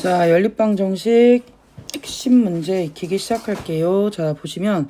자, 연립방 정식 핵심 문제 익히기 시작할게요. 자, 보시면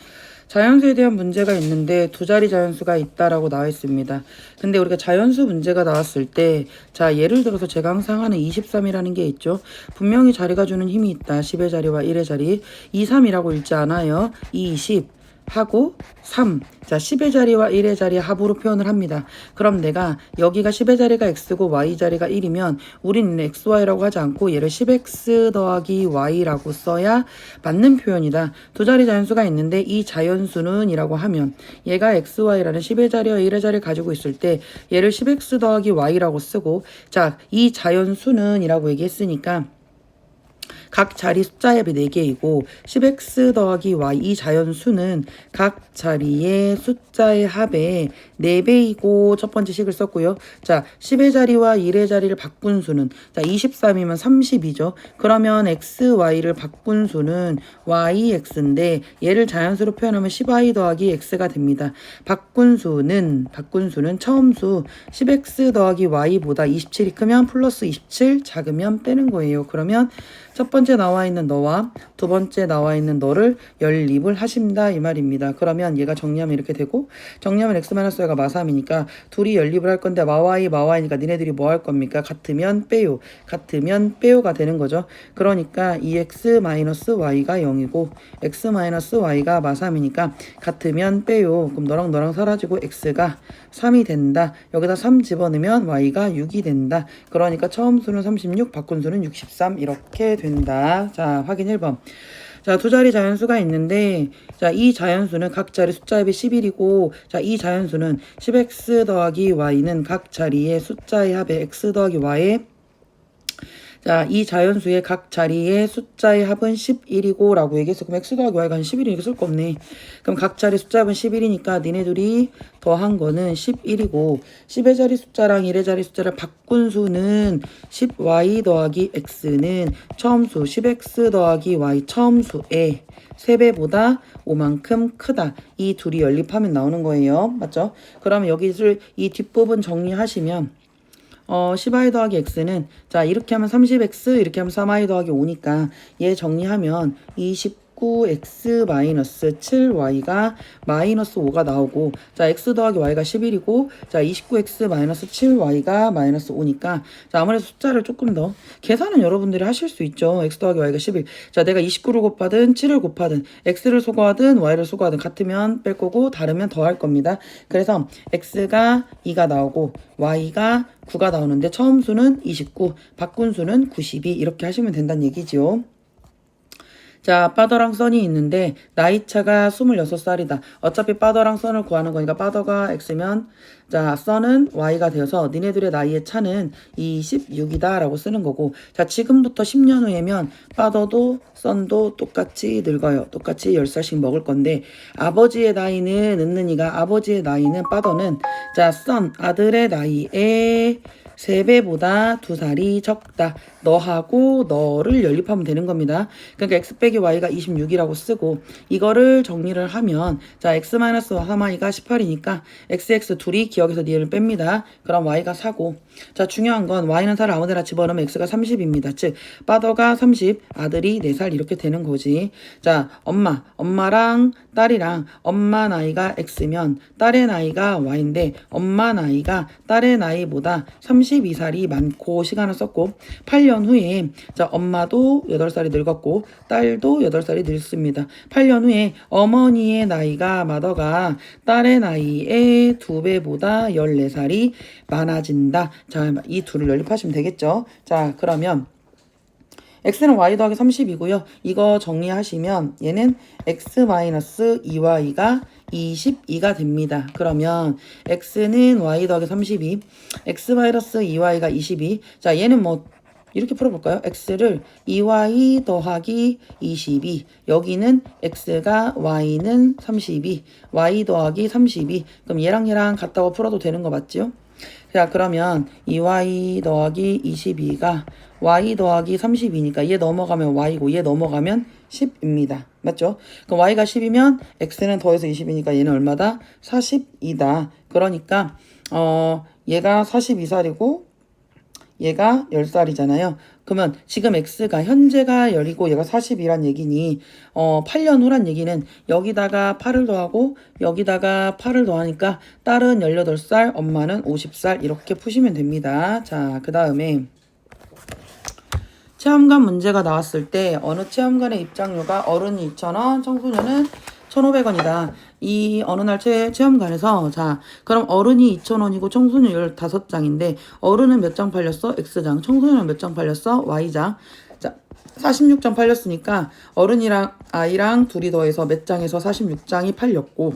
자연수에 대한 문제가 있는데 두 자리 자연수가 있다라고 나와 있습니다. 근데 우리가 자연수 문제가 나왔을 때, 자, 예를 들어서 제가 항상 하는 23이라는 게 있죠. 분명히 자리가 주는 힘이 있다. 10의 자리와 1의 자리. 2, 3이라고 읽지 않아요. 2, 20. 하고 3. 자, 10의 자리와 1의 자리 합으로 표현을 합니다. 그럼 내가 여기가 10의 자리가 x고 y 자리가 1이면 우리는 xy라고 하지 않고 얘를 10x 더하기 y라고 써야 맞는 표현이다. 두 자리 자연수가 있는데 이 자연수는 이라고 하면 얘가 xy라는 10의 자리와 1의 자리를 가지고 있을 때 얘를 10x 더하기 y라고 쓰고, 자, 이 자연수는 이라고 얘기했으니까 각 자리 숫자의 합이 4개이고 10x 더하기 y 이 자연수는 각 자리의 숫자의 합의 4배이고 첫 번째 식을 썼고요. 자, 10의 자리와 1의 자리를 바꾼 수는, 자, 23이면 30이죠. 그러면 x, y를 바꾼 수는 yx인데 얘를 자연수로 표현하면 10y 더하기 x가 됩니다. 바꾼 수는 처음 수 10x 더하기 y보다 27이 크면 플러스 27, 작으면 빼는 거예요. 그러면 첫 번째 나와 있는 너와 두 번째 나와 있는 너를 연립을 하신다 이 말입니다. 그러면 얘가 정리하면 이렇게 되고, 정리하면 x-y가 마3이니까 둘이 연립을 할 건데 마y니까 니네들이 뭐 할 겁니까? 같으면 빼요가 되는 거죠. 그러니까 2x-y가 0이고 x-y가 마3이니까 같으면 빼요. 그럼 너랑 사라지고 x가 3이 된다. 여기다 3 집어넣으면 y가 6이 된다. 그러니까 처음 수는 36, 바꾼 수는 63 이렇게 된다. 자, 확인 1번. 자, 두 자리 자연수가 있는데, 자, 이 자연수는 각 자리 숫자합이 11이고, 자, 이 자연수는 10x 더하기 y는 각 자리의 숫자의 합의 x 더하기 y의, 자, 이 자연수의 각 자리의 숫자의 합은 11이고 라고 얘기했어. 그럼 x 더하기 y가 한 11이니까 쓸 거 없네. 그럼 각 자리 숫자 합은 11이니까 니네들이 더한 거는 11이고 10의 자리 숫자랑 1의 자리 숫자를 바꾼 수는 10y 더하기 x는 처음 수 10x 더하기 y 처음 수의 3배보다 5만큼 크다. 이 둘이 연립하면 나오는 거예요. 맞죠? 그러면 여기를 이 뒷부분 정리하시면 10i 더하기 x는, 자, 이렇게 하면 30x, 이렇게 하면 3i 더하기 5니까 얘 정리하면 29x 마이너스 7y가 마이너스 5가 나오고, 자, x 더하기 y가 11이고, 자, 29x 마이너스 7y가 마이너스 5니까, 자, 아무래도 숫자를 조금 더 계산은 여러분들이 하실 수 있죠. x 더하기 y가 11. 자, 내가 29를 곱하든 7을 곱하든 x를 소거하든 y를 소거하든 같으면 뺄 거고 다르면 더 할 겁니다. 그래서 x가 2가 나오고 y가 9가 나오는데 처음 수는 29, 바꾼 수는 92 이렇게 하시면 된다는 얘기죠. 자, 빠더랑 써니 있는데 나이 차가 26살이다. 어차피 빠더랑 써을 구하는 거니까 빠더가 x면, 자, 써는 y가 되어서 니네들의 나이의 차는 26이다 라고 쓰는 거고, 자, 지금부터 10년 후에면 빠더도 썬도 똑같이 늙어요. 똑같이 10살씩 먹을 건데 아버지의 나이는 은는이가, 아버지의 나이는 빠더는, 자, 썬 아들의 나이에 3배보다 2살이 적다. 너하고 너를 연립하면 되는 겁니다. 그러니까 x 빼기 y가 26이라고 쓰고, 이거를 정리를 하면, 자, x-3y가 18이니까 xx 둘이 기억에서 니을 뺍니다. 그럼 y가 4고, 자, 중요한 건 y는 4를 아무데나 집어넣으면 x가 30입니다. 즉 빠더가 30, 아들이 4살 이렇게 되는 거지. 자, 엄마랑 딸이랑 엄마 나이가 x면 딸의 나이가 y인데 엄마 나이가 딸의 나이보다 32살이 많고 시간을 썼고, 8년 후에, 자, 엄마도 8살이 늙었고 딸도 8살이 늙습니다. 8년 후에 어머니의 나이가, 마더가 딸의 나이의 2배보다 14살이 많아진다. 자, 이 둘을 연립하시면 되겠죠. 자, 그러면 x는 y 더하기 30이고요. 이거 정리하시면 얘는 x-2y가 22가 됩니다. 그러면 x는 y 더하기 32, x-2y가 22. 자, 얘는 뭐 이렇게 풀어볼까요? x를 2y 더하기 22, 여기는 x가 y는 32, y 더하기 32. 그럼 얘랑 같다고 풀어도 되는 거 맞죠? 자, 그러면 2y 더하기 22가 y 더하기 32니까 얘 넘어가면 y고 얘 넘어가면 10입니다. 맞죠? 그럼 y가 10이면 x는 더해서 20이니까 얘는 얼마다? 40이다. 그러니까 얘가 42살이고 얘가 10살이잖아요. 그러면 지금 x가 현재가 10이고 얘가 40이란 얘기니 8년 후란 얘기는 여기다가 8을 더하고 여기다가 8을 더하니까 딸은 18살, 엄마는 50살 이렇게 푸시면 됩니다. 자, 그 다음에 체험관 문제가 나왔을 때 어느 체험관의 입장료가 어른이 2,000원, 청소년은 1,500원이다. 이 어느 날 체험관에서 자 그럼 어른이 2,000원이고 청소년 15장인데 어른은 몇 장 팔렸어? X장. 청소년은 몇 장 팔렸어? Y장. 자 46장 팔렸으니까 어른이랑 아이랑 둘이 더해서 몇 장에서 46장이 팔렸고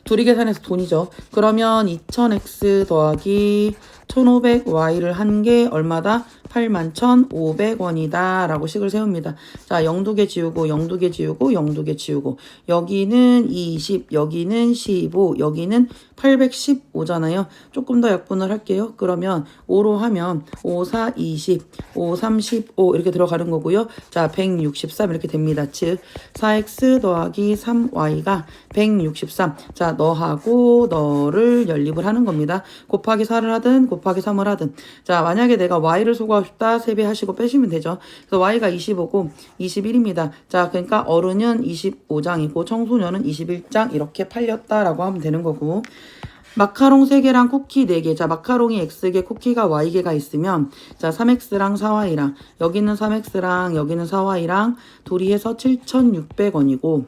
둘이 계산해서 돈이죠. 그러면 2000X 더하기 1500Y를 한 게 얼마다? 81,500원이다 라고 식을 세웁니다. 자, 0 두 개 지우고 0 두 개 지우고 0 두 개 지우고 여기는 20, 여기는 15, 여기는 815잖아요. 조금 더 약분을 할게요. 그러면 5로 하면 5, 4, 20, 5, 35 이렇게 들어가는 거고요. 자, 163 이렇게 됩니다. 즉 4x 더하기 3y가 163. 자, 너하고 너를 연립을 하는 겁니다. 곱하기 4를 하든 곱하기 3을 하든. 자, 만약에 내가 y를 소거하고 싶다. 세배하시고 빼시면 되죠. 그래서 y가 25고 21입니다. 자, 그러니까 어른은 25장이고 청소년은 21장 이렇게 팔렸다라고 하면 되는 거고. 마카롱 3개랑 쿠키 4개. 자, 마카롱이 X개, 쿠키가 Y개가 있으면 자, 3X랑 4Y랑 여기는 3X랑 여기는 4Y랑 둘이 해서 7,600원이고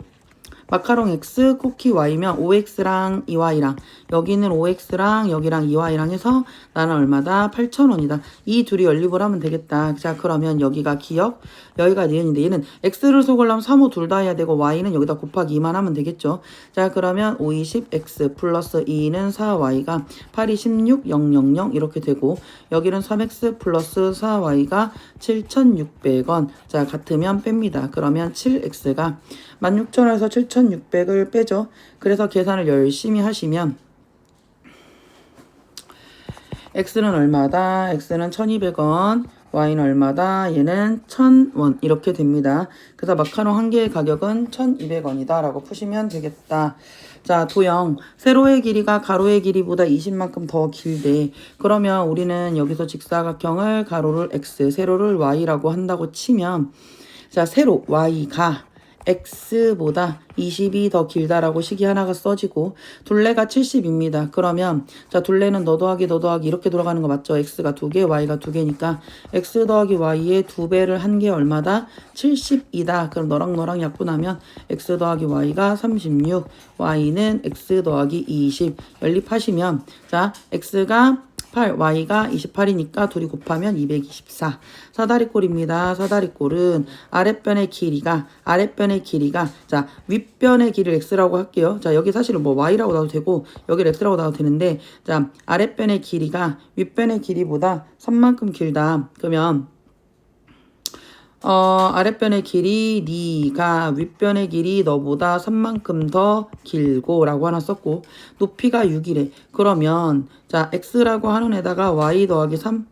마카롱 X, 쿠키 Y면 5X랑 2Y랑 여기는 5X랑 여기랑 2Y랑 해서 나는 얼마다? 8,000원이다. 이 둘이 연립을 하면 되겠다. 자, 그러면 여기가 기억, 여기가 니은인데 얘는 X를 소거하려면 3, 5 둘 다 해야 되고 Y는 여기다 곱하기 2만 하면 되겠죠. 자, 그러면 5, 20, X 플러스 2는 4Y가 8, 16, 0, 0, 0 이렇게 되고 여기는 3X 플러스 4Y가 7,600원. 자, 같으면 뺍니다. 그러면 7X가 16,000원에서 7,600을 빼죠. 그래서 계산을 열심히 하시면 X는 얼마다? X는 1,200원, Y는 얼마다? 얘는 1,000원 이렇게 됩니다. 그래서 마카롱 한 개의 가격은 1,200원이다 라고 푸시면 되겠다. 자, 도형. 세로의 길이가 가로의 길이보다 20만큼 더 길대. 그러면 우리는 여기서 직사각형을 가로를 X, 세로를 Y라고 한다고 치면 자, 세로 Y가 X보다 20이 더 길다라고 식이 하나가 써지고 둘레가 70입니다. 그러면 자 둘레는 너 더하기 너 더하기 이렇게 돌아가는 거 맞죠? X가 2개, Y가 2개니까 X 더하기 Y의 2배를 한 게 얼마다? 70이다. 그럼 너랑 너랑 약분하면 X 더하기 Y가 36, Y는 X 더하기 20 연립하시면 자 X가 8, Y가 28이니까 둘이 곱하면 224. 사다리꼴입니다. 사다리꼴은 아랫변의 길이가 자 윗변의 길이를 X라고 할게요. 자 여기 사실은 뭐 Y라고 나와도 되고 여기를 X라고 나와도 되는데 자 아랫변의 길이가 윗변의 길이보다 3만큼 길다. 그러면 아랫변의 길이 니가 윗변의 길이 너보다 3만큼 더 길고 라고 하나 썼고 높이가 6이래. 그러면 자 x라고 하는 애다가 y 더하기 3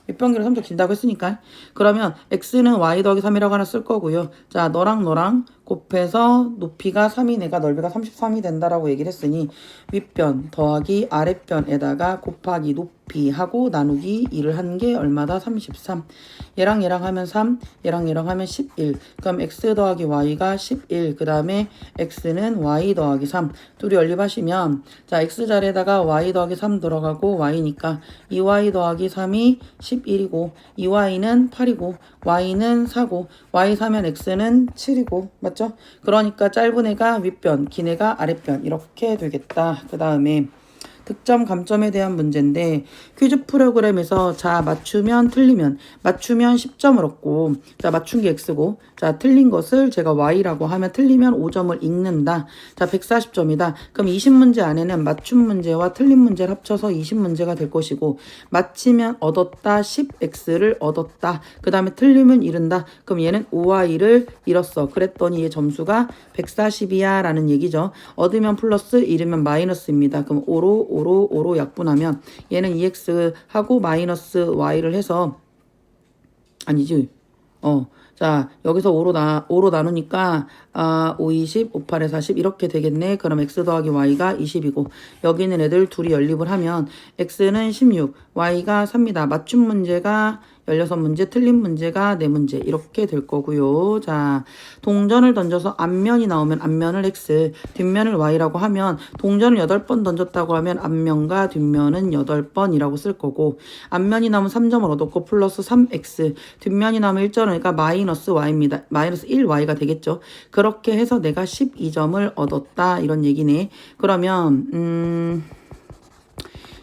윗변 길이 3 더 길다고 했으니까 그러면 x는 y 더하기 3이라고 하나 쓸 거고요. 자 너랑 너랑 곱해서 높이가 3인 애가 넓이가 33이 된다라고 얘기를 했으니 윗변 더하기 아랫변에다가 곱하기 높이하고 나누기 2를 한 게 얼마다? 33. 얘랑 얘랑 하면 3, 얘랑 얘랑 하면 11. 그럼 x 더하기 y가 11. 그 다음에 x는 y 더하기 3. 둘이 연립하시면 자 x 자리에다가 y 더하기 3 들어가고 y니까 2y 더하기 3이 11이고 2y는 8이고 y는 4고 y 4면 x는 7이고 맞죠? 그러니까 짧은 애가 윗변, 긴 애가 아랫변 이렇게 되겠다. 그 다음에 득점 감점에 대한 문제인데 퀴즈 프로그램에서 자 맞추면 틀리면 맞추면 10점을 얻고 자 맞춘 게 X고 자 틀린 것을 제가 Y라고 하면 틀리면 5점을 읽는다. 자 140점이다. 그럼 20문제 안에는 맞춘 문제와 틀린 문제를 합쳐서 20문제가 될 것이고 맞히면 얻었다 10X를 얻었다. 그 다음에 틀리면 잃은다. 그럼 얘는 5Y를 잃었어. 그랬더니 얘 점수가 140이야 라는 얘기죠. 얻으면 플러스 잃으면 마이너스입니다. 그럼 5로 약분하면 얘는 2x하고 마이너스 y를 해서 아니지 자, 여기서 5로 나누니까, 5, 20, 5, 8에 40 이렇게 되겠네. 그럼 x 더하기 y가 20이고, 여기 있는 애들 둘이 연립을 하면, x는 16, y가 3이다. 맞춤 문제가 16문제, 틀린 문제가 4문제. 이렇게 될 거고요. 자, 동전을 던져서 앞면이 나오면 앞면을 x, 뒷면을 y라고 하면, 동전을 8번 던졌다고 하면 앞면과 뒷면은 8번이라고 쓸 거고, 앞면이 나오면 3점을 얻었고, 플러스 3x, 뒷면이 나오면 1점을, 그러니까 마이너스 y입니다. 마이너스 1y가 되겠죠. 그렇게 해서 내가 12점을 얻었다. 이런 얘기네. 그러면,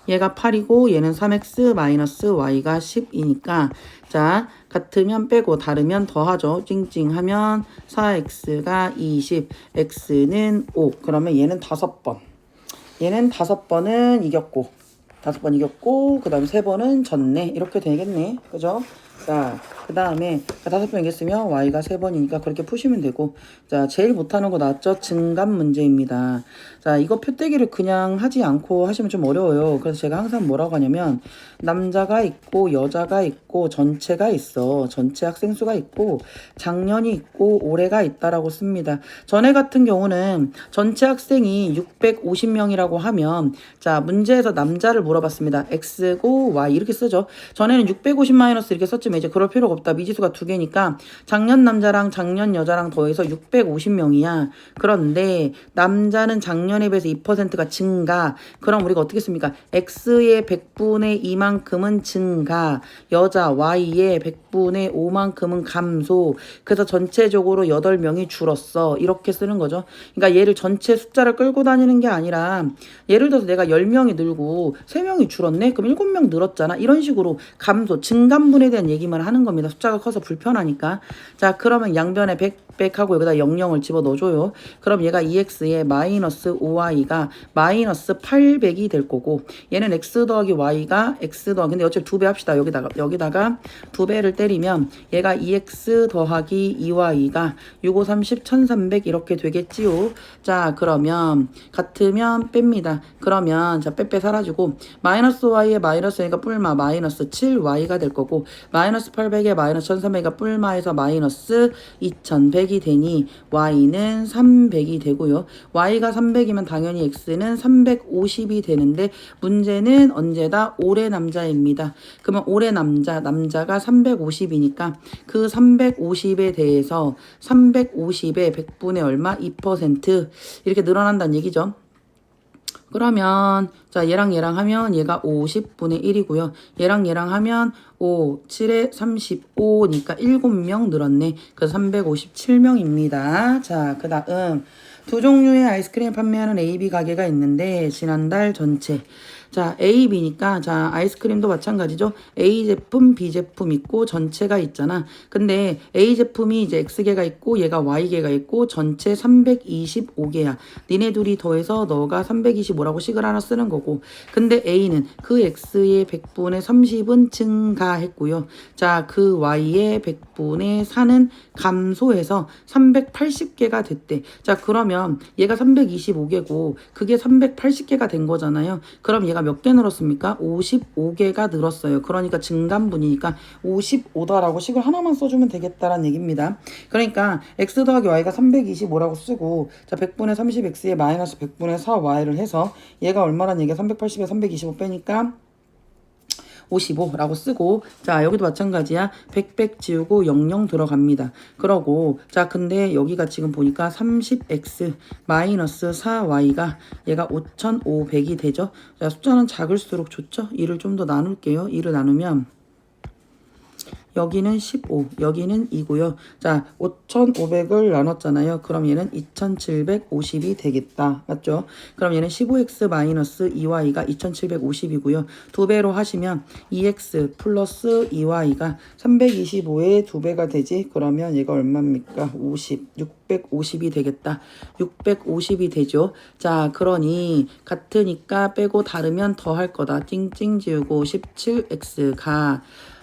얘가 8이고 얘는 3x 마이너스 y가 10이니까 자 같으면 빼고 다르면 더하죠. 찡찡하면 4x가 20, x는 5. 그러면 얘는 5번. 얘는 5번은 이겼고 5번 이겼고 그 다음에 3번은 졌네. 이렇게 되겠네. 그죠? 자, 그 다음에 5번 이겼으면 y가 3번이니까 그렇게 푸시면 되고 자, 제일 못하는 거 나왔죠? 증감 문제입니다. 자, 이거 표떼기를 그냥 하지 않고 하시면 좀 어려워요. 그래서 제가 항상 뭐라고 하냐면 남자가 있고 여자가 있고 전체가 있어. 전체 학생 수가 있고 작년이 있고 올해가 있다라고 씁니다. 전에 같은 경우는 전체 학생이 650명이라고 하면 자, 문제에서 남자를 물어봤습니다. x고 y 이렇게 쓰죠. 전에는 650 마이너스 이렇게 썼지만 이제 그럴 필요가 없다. 미지수가 2개니까 작년 남자랑 작년 여자랑 더해서 650명이야. 그런데 남자는 작년에 비해서 2%가 증가. 그럼 우리가 어떻게 씁니까? x의 100분의 2만큼은 증가. 여자 y의 100분의 5만큼은 감소. 그래서 전체적으로 8명이 줄었어. 이렇게 쓰는 거죠. 그러니까 얘를 전체 숫자를 끌고 다니는 게 아니라 예를 들어서 내가 10명이 늘고 3명이 줄었네? 그럼 7명 늘었잖아. 이런 식으로 감소, 증감분에 대한 얘기만 하는 겁니다. 숫자가 커서 불편하니까. 자, 그러면 양변에 100 하고 여기다 00을 집어넣어줘요. 그럼 얘가 2x에 마이너스 5y가 마이너스 800이 될 거고 얘는 x 더하기 y가 x 더하기 근데 어차피 2배 합시다. 여기다가 2배를 때리면 얘가 2x 더하기 2y가 6, 5, 30, 1300 이렇게 되겠지요. 자, 그러면 같으면 뺍니다. 그러면 자, 빼빼 사라지고 마이너스 y에 마이너스니까 뿔마 마이너스 7y가 될 거고 마이너스 800에 마이너스 1300가 뿔마에서 마이너스 2100이 되니 y는 300이 되고요. y가 300이면 당연히 x는 350이 되는데 문제는 언제다? 올해 남자입니다. 그러면 올해 남자가 350이니까 그 350에 대해서 350에 100분의 얼마? 2% 이렇게 늘어난다는 얘기죠. 그러면 자 얘랑 하면 얘가 50분의 1이고요. 얘랑 하면 5, 7에 35니까 7명 늘었네. 그래서 357명입니다. 자, 그 다음 두 종류의 아이스크림 판매하는 AB 가게가 있는데 지난달 전체 자, A, B니까 자, 아이스크림도 마찬가지죠. A 제품, B 제품 있고 전체가 있잖아. 근데 A 제품이 이제 X개가 있고 얘가 Y개가 있고 전체 325개야. 니네 둘이 더해서 너가 325라고 식을 하나 쓰는 거고. 근데 A는 그 X의 100분의 30은 증가했고요. 자, 그 Y의 100분의 4는 감소해서 380개가 됐대. 자, 그러면 얘가 325개고 그게 380개가 된 거잖아요. 그럼 얘가 몇 개 늘었습니까? 55개가 늘었어요. 그러니까 증감분이니까 55다라고 식을 하나만 써주면 되겠다라는 얘기입니다. 그러니까 x 더하기 y가 325라고 쓰고 자 100분의 30x에 마이너스 100분의 4y를 해서 얘가 얼마란 얘기야? 380에 325 빼니까 55라고 쓰고 자 여기도 마찬가지야 100 지우고 00 들어갑니다. 그러고 자 근데 여기가 지금 보니까 30x 마이너스 4y가 얘가 5500이 되죠. 자 숫자는 작을수록 좋죠. 2를 좀 더 나눌게요. 2를 나누면 여기는 15, 여기는 2고요. 자, 5,500을 나눴잖아요. 그럼 얘는 2,750이 되겠다. 맞죠? 그럼 얘는 15x 마이너스 2y가 2,750이고요. 두 배로 하시면 2x 플러스 2y가 325의 두 배가 되지. 그러면 얘가 얼마입니까? 50, 650이 되겠다. 650이 되죠. 자, 그러니 같으니까 빼고 다르면 더 할 거다. 찡찡 지우고 17x가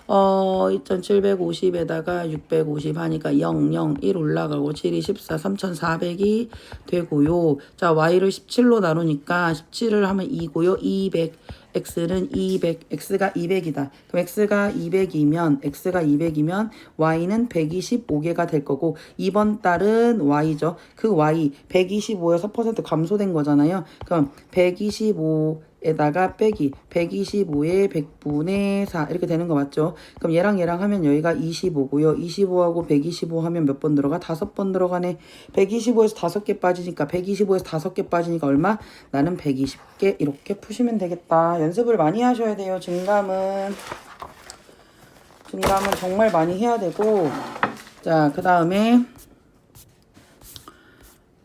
2750에다가 650 하니까 0, 0, 1 올라가고 7, 2, 14, 3400이 되고요. 자, y를 17로 나누니까 17을 하면 2고요. 200, x는 200, x가 200이다. 그럼 x가 200이면 y는 125개가 될 거고 2번 달은 y죠. 그 y 125에서 퍼센트 감소된 거잖아요. 그럼 125에다가 빼기 125의 100분의 4 이렇게 되는 거 맞죠? 그럼 얘랑 하면 여기가 25고요. 25하고 125 하면 몇 번 들어가? 5번 들어가네. 125에서 5개 빠지니까 125에서 5개 빠지니까 얼마? 나는 120개 이렇게 푸시면 되겠다. 연습을 많이 하셔야 돼요. 증감은 정말 많이 해야 되고 자, 그 다음에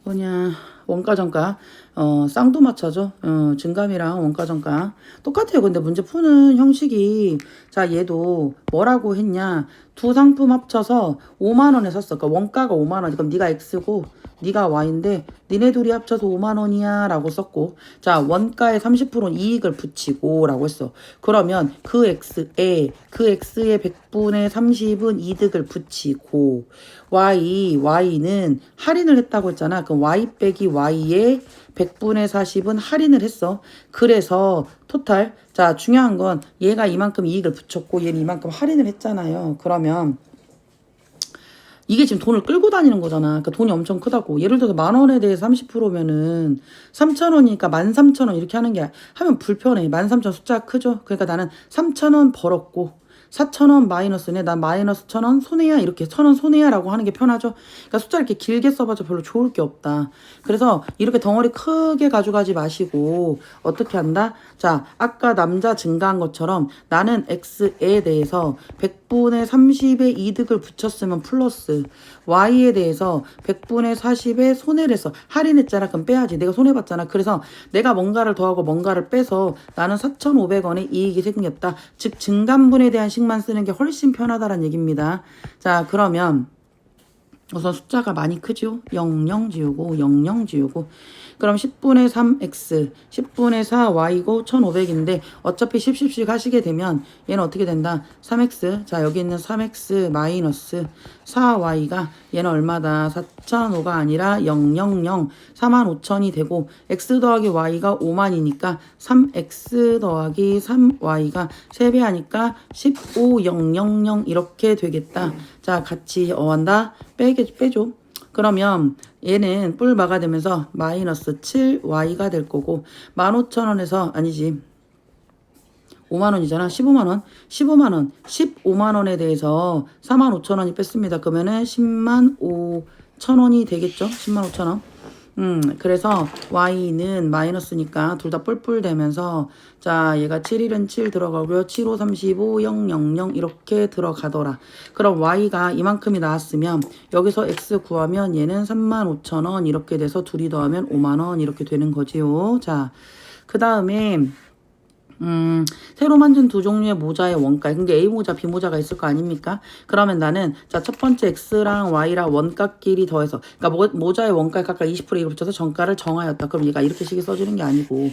뭐냐 원가 정가 쌍두마차죠. 증감이랑 원가 정가 똑같아요. 근데 문제 푸는 형식이 자 얘도 뭐라고 했냐 두 상품 합쳐서 5만원에 샀어. 그러니까 원가가 5만원. 그럼 네가 X고 네가 Y인데 니네 둘이 합쳐서 5만원이야 라고 썼고 자 원가의 30%는 이익을 붙이고 라고 했어. 그러면 그 X의 100분의 30은 이득을 붙이고 Y는 할인을 했다고 했잖아. 그럼 Y 빼기 Y의 100분의 40은 할인을 했어. 그래서 토탈 자 중요한 건 얘가 이만큼 이익을 붙였고 얘는 이만큼 할인을 했잖아요. 그러면 이게 지금 돈을 끌고 다니는 거잖아. 그러니까 돈이 엄청 크다고. 예를 들어서 10,000원에 대해서 30%면은 3,000원이니까 13,000원 이렇게 하면 불편해. 13,000원 숫자가 크죠. 그러니까 나는 3,000원 벌었고 4,000원 마이너스네. 난 마이너스 1,000원 손해야. 이렇게 1,000원 손해야 라고 하는 게 편하죠. 그러니까 숫자 이렇게 길게 써봐도 별로 좋을 게 없다. 그래서 이렇게 덩어리 크게 가져가지 마시고 어떻게 한다? 자, 아까 남자 증가한 것처럼 나는 X에 대해서 100분의 30의 이득을 붙였으면 플러스 Y에 대해서 100분의 40의 손해를 했어. 할인했잖아. 그럼 빼야지. 내가 손해봤잖아. 그래서 내가 뭔가를 더하고 뭔가를 빼서 나는 4,500원의 이익이 생겼다. 즉 증감분에 대한 식만 쓰는 게 훨씬 편하다는 얘기입니다. 자, 그러면 우선 숫자가 많이 크죠? 00 지우고 00 지우고 그럼 10분의 3x 10분의 4y고 1500인데 어차피 10씩 하시게 되면 얘는 어떻게 된다? 3x 자 여기 있는 3x 마이너스 4y가 얘는 얼마다? 4,500가 아니라 000 45,000이 되고 x 더하기 y가 5만이니까 3x 더하기 3y가 3배 하니까 15,000 이렇게 되겠다. 자 같이 한다? 빼줘. 그러면 얘는 뿔마가 되면서 마이너스 7y가 될 거고 15,000원에서 아니지 5만원이잖아. 15만원 15만원에 대해서 45,000원이 뺐습니다. 그러면은 105,000원이 되겠죠. 105,000원. 그래서 y는 마이너스니까 둘 다 뿔뿔 되면서 자 얘가 7일은 7 들어가고요. 7, 5, 35, 0, 0, 0 이렇게 들어가더라. 그럼 y가 이만큼이 나왔으면 여기서 x 구하면 얘는 35,000원 이렇게 돼서 둘이 더하면 5만원 이렇게 되는 거지요. 자 그 다음에 새로 만든 두 종류의 모자의 원가. 근데 A 모자, B 모자가 있을 거 아닙니까? 그러면 나는 자 첫 번째 X랑 Y랑 원가끼리 더해서 그러니까 모자의 원가에 각각 20%를 붙여서 정가를 정하였다. 그럼 얘가 이렇게 식이 써지는 게 아니고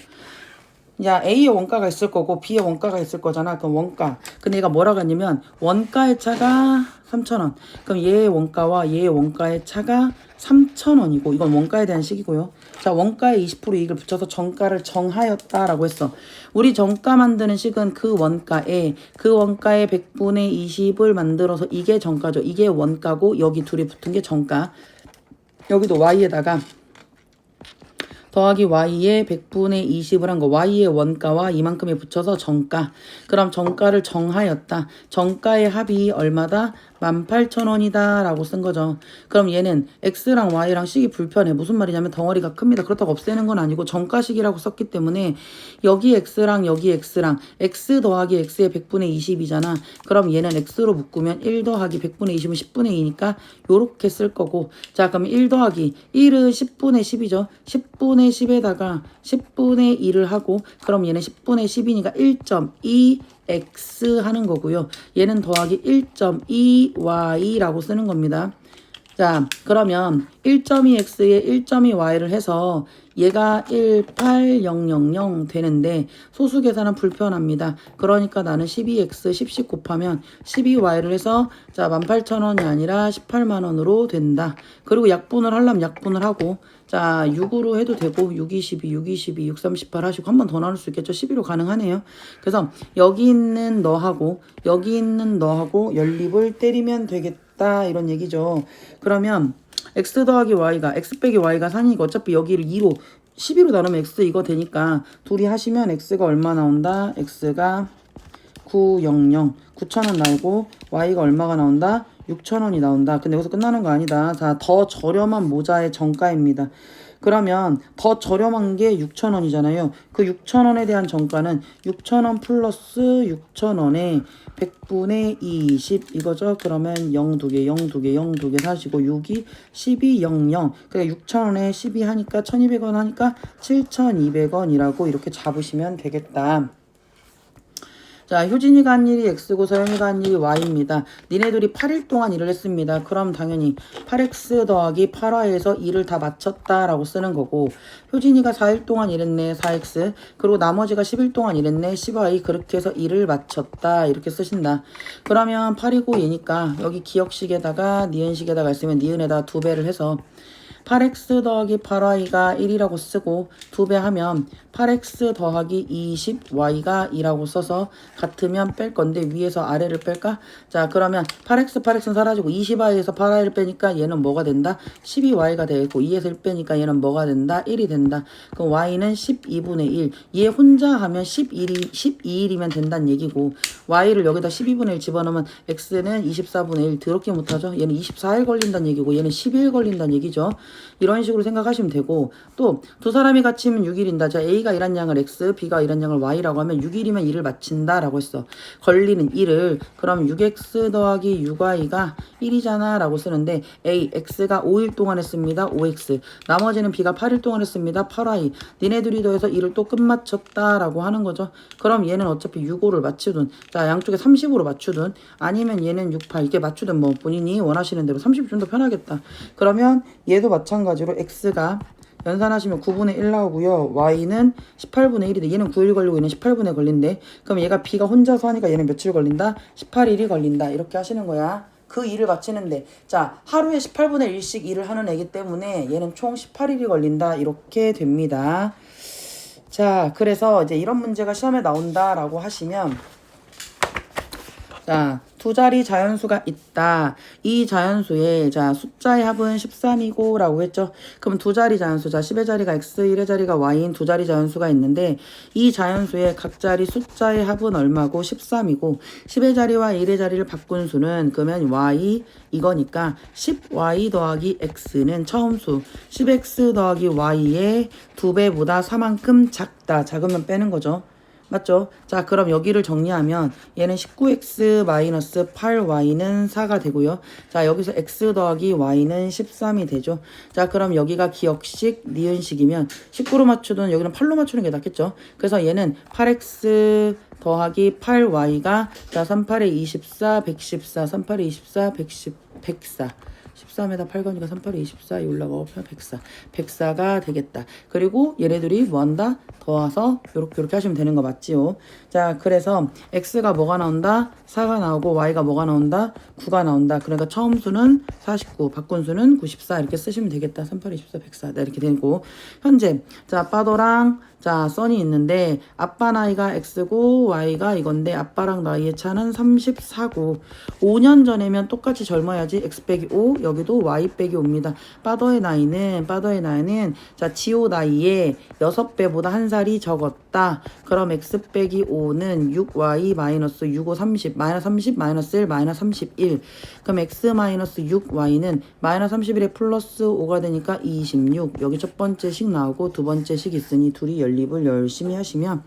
야 A의 원가가 있을 거고 B의 원가가 있을 거잖아. 그럼 원가. 근데 얘가 뭐라고 했냐면 원가의 차가 3,000원. 그럼 얘의 원가와 얘의 원가의 차가 3,000원이고 이건 원가에 대한 식이고요. 자 원가에 20% 이익을 붙여서 정가를 정하였다라고 했어. 우리 정가 만드는 식은 그 원가에 100분의 20을 만들어서 이게 정가죠. 이게 원가고 여기 둘이 붙은 게 정가. 여기도 Y에다가 더하기 y의 100분의 20을 한 거. y의 원가와 이만큼에 붙여서 정가. 그럼 정가를 정하였다. 정가의 합이 얼마다? 18,000원이다 라고 쓴 거죠. 그럼 얘는 x랑 y랑 식이 불편해. 무슨 말이냐면 덩어리가 큽니다. 그렇다고 없애는 건 아니고 정가식이라고 썼기 때문에 여기 x랑 여기 x랑 x 더하기 x의 100분의 20이잖아. 그럼 얘는 x로 묶으면 1 더하기 100분의 20은 10분의 2니까 요렇게 쓸 거고. 자 그럼 1 더하기 1은 10분의 10이죠. 10분의 10에다가 10분의 2를 하고 그럼 얘는 10분의 10이니까 1.2 x 하는 거고요. 얘는 더하기 1.2y라고 쓰는 겁니다. 자 그러면 1.2x에 1.2y를 해서 얘가 18000 되는데 소수 계산은 불편합니다. 그러니까 나는 12x 10씩 곱하면 12y를 해서 자 18,000원이 아니라 18만원으로 된다. 그리고 약분을 하려면 약분을 하고 자 자, 6으로 해도 되고 6, 22, 6, 22, 6, 38 하시고 한 번 더 나눌 수 있겠죠. 12로 가능하네요. 그래서 여기 있는 너하고 여기 있는 너하고 연립을 때리면 되겠다 이런 얘기죠. 그러면 x 더하기 y가 x 빼기 y가 4니까 어차피 여기를 2로 12로 나누면 x 이거 되니까 둘이 하시면 x가 얼마 나온다? x가 900 9,000원 나오고 y가 얼마가 나온다? 6,000원이 나온다. 근데 여기서 끝나는 거 아니다. 자, 더 저렴한 모자의 정가입니다. 그러면 더 저렴한 게 6,000원이잖아요. 그 6,000원에 대한 정가는 6,000원 플러스 6,000원에 100분의 20 이거죠. 그러면 0 2개, 0 2개, 0 2개 사시고 6이 12, 0, 0. 그러니까 6,000원에 12 하니까 1,200원 하니까 7,200원이라고 이렇게 잡으시면 되겠다. 자, 효진이가 한 일이 x고 서영이가 한 일이 y입니다. 니네들이 8일 동안 일을 했습니다. 그럼 당연히 8x 더하기 8y에서 2를 다 맞췄다라고 쓰는 거고, 효진이가 4일 동안 일했네 4x, 그리고 나머지가 10일 동안 일했네 10y, 그렇게 해서 2를 맞췄다 이렇게 쓰신다. 그러면 8이고 얘니까 여기 기역식에다가 니은식에다가 있으면 니은에다 2배를 해서 8x 더하기 8y가 1이라고 쓰고 2배 하면 8x 더하기 20y가 2라고 써서 같으면 뺄 건데 위에서 아래를 뺄까? 자, 그러면 8x는 사라지고 20y에서 8y를 빼니까 얘는 뭐가 된다? 12y가 되고 2에서 1 빼니까 얘는 뭐가 된다? 1이 된다. 그럼 y는 12분의 1. 얘 혼자 하면 12일이면 된다는 얘기고, y를 여기다 12분의 1 집어넣으면 x는 24분의 1. 더럽게 못하죠? 얘는 24일 걸린다는 얘기고 얘는 12일 걸린다는 얘기죠. 이런 식으로 생각하시면 되고, 또 두 사람이 같이 있으면 6일인다. 자, A가 일한 양을 X, B가 일한 양을 Y라고 하면 6일이면 2를 맞춘다라고 했어. 걸리는 1을 그럼 6X 더하기 6Y가 1이잖아 라고 쓰는데, A, X가 5일 동안 했습니다. 5X. 나머지는 B가 8일 동안 했습니다. 8Y. 니네들이 더해서 2를 또 끝맞췄다라고 하는 거죠. 그럼 얘는 어차피 6, 5를 맞추든, 자, 양쪽에 30으로 맞추든, 아니면 얘는 6, 8 이렇게 맞추든 뭐 본인이 원하시는 대로 30이 좀 더 편하겠다. 그러면 얘도 마찬가지로 X가 연산하시면 9분의 1 나오고요. Y는 18분의 1인데 얘는 9일 걸리고 얘는 18분에 걸린대. 그럼 얘가 B가 혼자서 하니까 얘는 며칠 걸린다? 18일이 걸린다. 이렇게 하시는 거야. 그 일을 마치는데, 자, 하루에 18분의 1씩 일을 하는 애기 때문에 얘는 총 18일이 걸린다. 이렇게 됩니다. 자, 그래서 이제 이런 문제가 시험에 나온다라고 하시면, 자, 두 자리 자연수가 있다. 이 자연수의 자 숫자의 합은 13이고 라고 했죠. 그럼 두 자리 자연수, 자 10의 자리가 x, 1의 자리가 y인 두 자리 자연수가 있는데, 이 자연수의 각 자리 숫자의 합은 얼마고? 13이고 10의 자리와 1의 자리를 바꾼 수는 그러면 y 이거니까 10y 더하기 x는 처음수 10x 더하기 y의 2배보다 4만큼 작다. 작으면 빼는 거죠. 맞죠? 자, 그럼 여기를 정리하면 얘는 19x-8y는 4가 되고요. 자, 여기서 x 더하기 y는 13이 되죠. 자, 그럼 여기가 기역식, 니은식이면 19로 맞추든 여기는 8로 맞추는 게 낫겠죠. 그래서 얘는 8x 더하기 8y가 자 38에 24, 114, 38에 24, 104 13에다 8거니까 38에 24 올라가고 104 104가 되겠다. 그리고 얘네들이 뭐한다? 더와서 요렇게 하시면 되는 거 맞지요? 자, 그래서 x가 뭐가 나온다? 4가 나오고 y가 뭐가 나온다? 9가 나온다. 그러니까 처음 수는 49, 바꾼 수는 94 이렇게 쓰시면 되겠다. 38, 24, 104 이렇게 되고, 현재 자 빠도랑 자 써니 있는데 아빠 나이가 x고 y가 이건데 아빠랑 나이의 차는 34고 5년 전이면 똑같이 젊어야지. x 빼기 5 여기도 y 빼기 5입니다. 빠더의 나이는 자 지호 나이에 6배보다 1살이 적었다. 그럼 x 빼기 5는 6y 마이너스 6, 5, 30 마이너스 30 마이너스 1 마이너스 31. 그럼 x 마이너스 6y는 마이너스 31에 플러스 5가 되니까 26. 여기 첫 번째 식 나오고 두 번째 식 있으니 둘이 연립을 열심히 하시면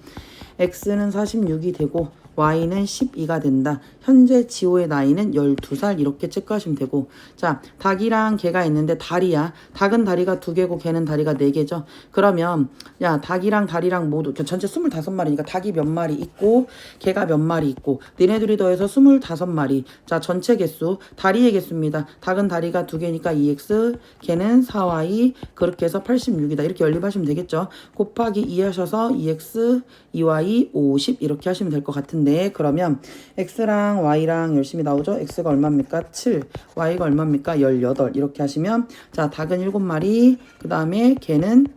x는 46이 되고 y는 12가 된다. 현재 지호의 나이는 12살 이렇게 체크하시면 되고, 자 닭이랑 개가 있는데 달이야. 닭은 다리가 2개고 개는 다리가 4개죠. 그러면 야 닭이랑 달이랑 모두 전체 25마리니까 닭이 몇 마리 있고 개가 몇 마리 있고 너네들이 더해서 25마리. 자 전체 개수 다리의 개수입니다. 닭은 다리가 2개니까 2x, 개는 4y, 그렇게 해서 86이다. 이렇게 연립하시면 되겠죠. 곱하기 2 하셔서 2x, 2y, 50 이렇게 하시면 될 것 같은데, 그러면 x랑 x랑 y랑 열심히 나오죠. x가 얼마입니까? 7, y가 얼마입니까? 18. 이렇게 하시면 자 닭은 7마리, 그 다음에 개는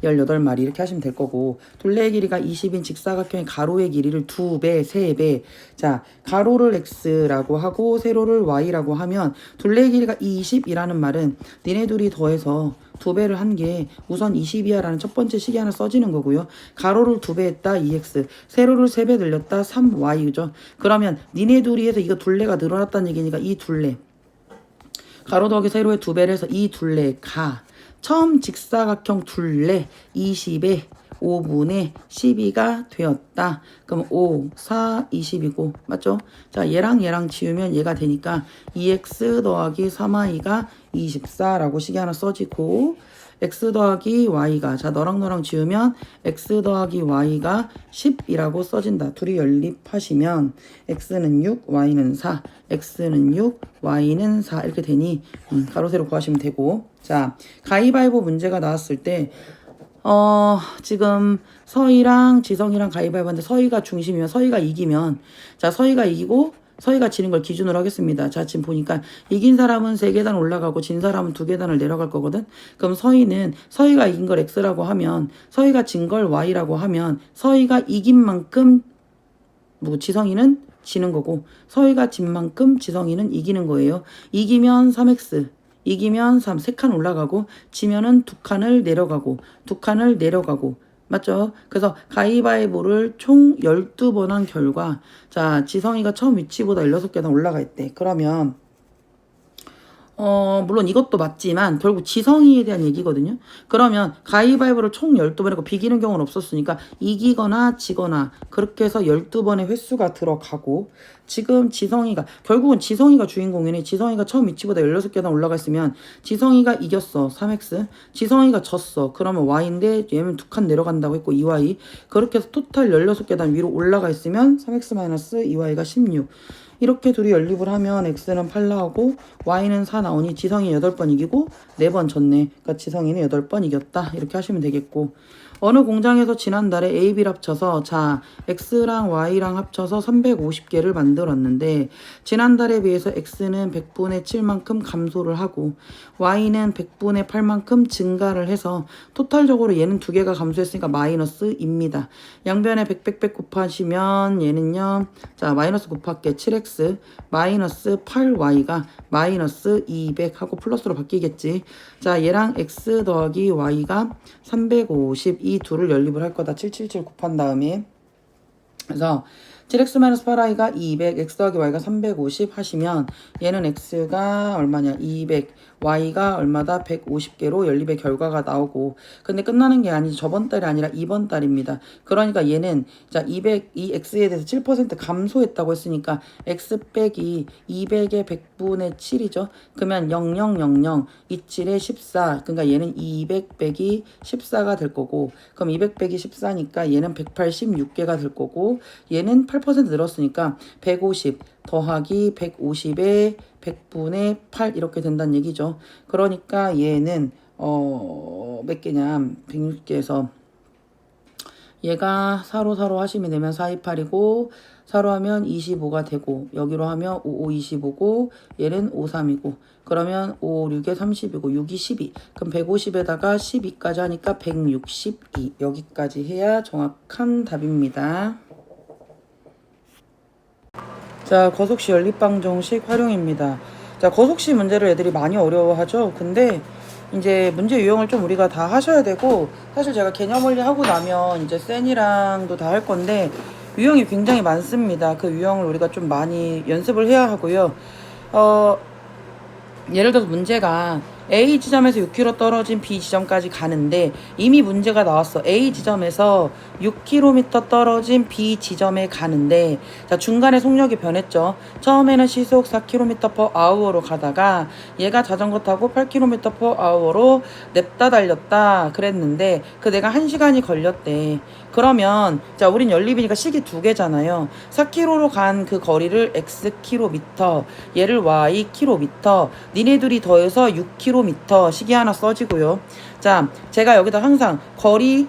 18마리 이렇게 하시면 될 거고, 둘레의 길이가 20인 직사각형의 가로의 길이를 2배, 3배. 자, 가로를 x라고 하고 세로를 y라고 하면 둘레의 길이가 20이라는 말은 니네 둘이 더해서 2배를 한 게 우선 20이야 라는 첫 번째 식이 하나 써지는 거고요. 가로를 2배 했다 2x, 세로를 3배 늘렸다 3y죠. 그러면 니네 둘이 해서 이거 둘레가 늘어났다는 얘기니까 이 둘레, 가로 더하기 세로의 2배를 해서 이 둘레가 처음 직사각형 둘레 20에 5분의 12가 되었다. 그럼 5, 4, 20이고 맞죠? 자, 얘랑 지우면 얘가 되니까 2x 더하기 3y가 24라고 식이 하나 써지고, x 더하기 y가, 자 너랑 지우면 x 더하기 y가 10이라고 써진다. 둘이 연립하시면 x는 6, y는 4, x는 6, y는 4 이렇게 되니 가로 세로 구하시면 되고. 자, 가위바위보 문제가 나왔을 때 지금 서희랑 지성이랑 가위바위보 하는데 서희가 중심이면 서희가 이기면, 자 서희가 이기고 서희가 지는 걸 기준으로 하겠습니다. 자, 지금 보니까 이긴 사람은 3계단 올라가고 진 사람은 2계단을 내려갈 거거든. 그럼 서희는 서희가 이긴 걸 x라고 하면 서희가 진 걸 y라고 하면 서희가 이긴 만큼 지성이는 지는 거고, 서희가 진 만큼 지성이는 이기는 거예요. 이기면 3x, 이기면 3, 3칸 올라가고, 지면은 2칸을 내려가고, 2칸을 내려가고, 맞죠? 그래서 가위바위보를 총 12번 한 결과, 자, 지성이가 처음 위치보다 16계단 올라가 있대. 그러면 물론 이것도 맞지만 결국 지성이에 대한 얘기거든요. 그러면 가위바위보를 총 12번 했고 비기는 경우는 없었으니까 이기거나 지거나 그렇게 해서 12번의 횟수가 들어가고, 지금 지성이가 결국은 지성이가 주인공이네. 지성이가 처음 위치보다 16계단 올라가 있으면 지성이가 이겼어 3x, 지성이가 졌어 그러면 y인데 얘는 2칸 내려간다고 했고 2y, 그렇게 해서 토탈 16계단 위로 올라가 있으면 3x-2y가 16. 이렇게 둘이 연립을 하면 x는 8 나오고 y는 4 나오니 지성이 8번 이기고 4번 졌네. 그러니까 지성이는 8번 이겼다. 이렇게 하시면 되겠고, 어느 공장에서 지난달에 A, B를 합쳐서 자 x랑 y랑 합쳐서 350개를 만들었는데 지난달에 비해서 x는 100분의 7만큼 감소를 하고 y는 100분의 8만큼 증가를 해서 토탈적으로 얘는 2개가 감소했으니까 마이너스입니다. 양변에 100 곱하시면 얘는요, 자 마이너스 곱할게 7x 마이너스 8y가 마이너스 200 하고 플러스로 바뀌겠지. 자 얘랑 x 더하기 y가 350, 이 둘을 연립을 할 거다. 777 곱한 다음에, 그래서 7x-8y가 200, x 더하기 y가 350 하시면 얘는 x가 얼마냐 200, y가 얼마다 150개로 연립의 결과가 나오고, 근데 끝나는 게 아니지. 저번 달이 아니라 이번 달입니다. 그러니까 얘는 자 200, 이 x에 대해서 7% 감소했다고 했으니까 x 빼기 200의 100분의 7이죠. 그러면 0000 27에 14, 그러니까 얘는 200 빼기 14가 될 거고, 그럼 200 빼기 14니까 얘는 186개가 될 거고, 얘는 8% 늘었으니까 150 더하기 150에 100분의 8 이렇게 된다는 얘기죠. 그러니까 얘는 몇 개냐 160개에서 얘가 4로 하시면 되면 4, 2, 8이고 4로 하면 25가 되고 여기로 하면 5, 5, 25고 얘는 5, 3이고 그러면 5, 6에 30이고 6이 12. 그럼 150에다가 12까지 하니까 162. 여기까지 해야 정확한 답입니다. 자, 거속시 연립방정식 활용입니다. 자, 거속시 문제를 애들이 많이 어려워하죠. 근데 이제 문제 유형을 좀 우리가 다 하셔야 되고, 사실 제가 개념 원리 하고 나면 이제 센이랑도 다 할 건데 유형이 굉장히 많습니다. 그 유형을 우리가 좀 많이 연습을 해야 하고요. 예를 들어서 문제가 A 지점에서 6km 떨어진 B 지점까지 가는데 이미 문제가 나왔어. A 지점에서 6km 떨어진 B 지점에 가는데, 자 중간에 속력이 변했죠. 처음에는 시속 4km/h로 가다가 얘가 자전거 타고 8km/h로 냅다 달렸다 그랬는데 그 내가 1시간이 걸렸대. 그러면 자 우린 연립이니까 식이 2개잖아요. 4km로 간 그 거리를 xkm, 얘를 ykm, 니네 둘이 더해서 6km 식이 하나 써지고요. 자, 제가 여기다 항상 거리,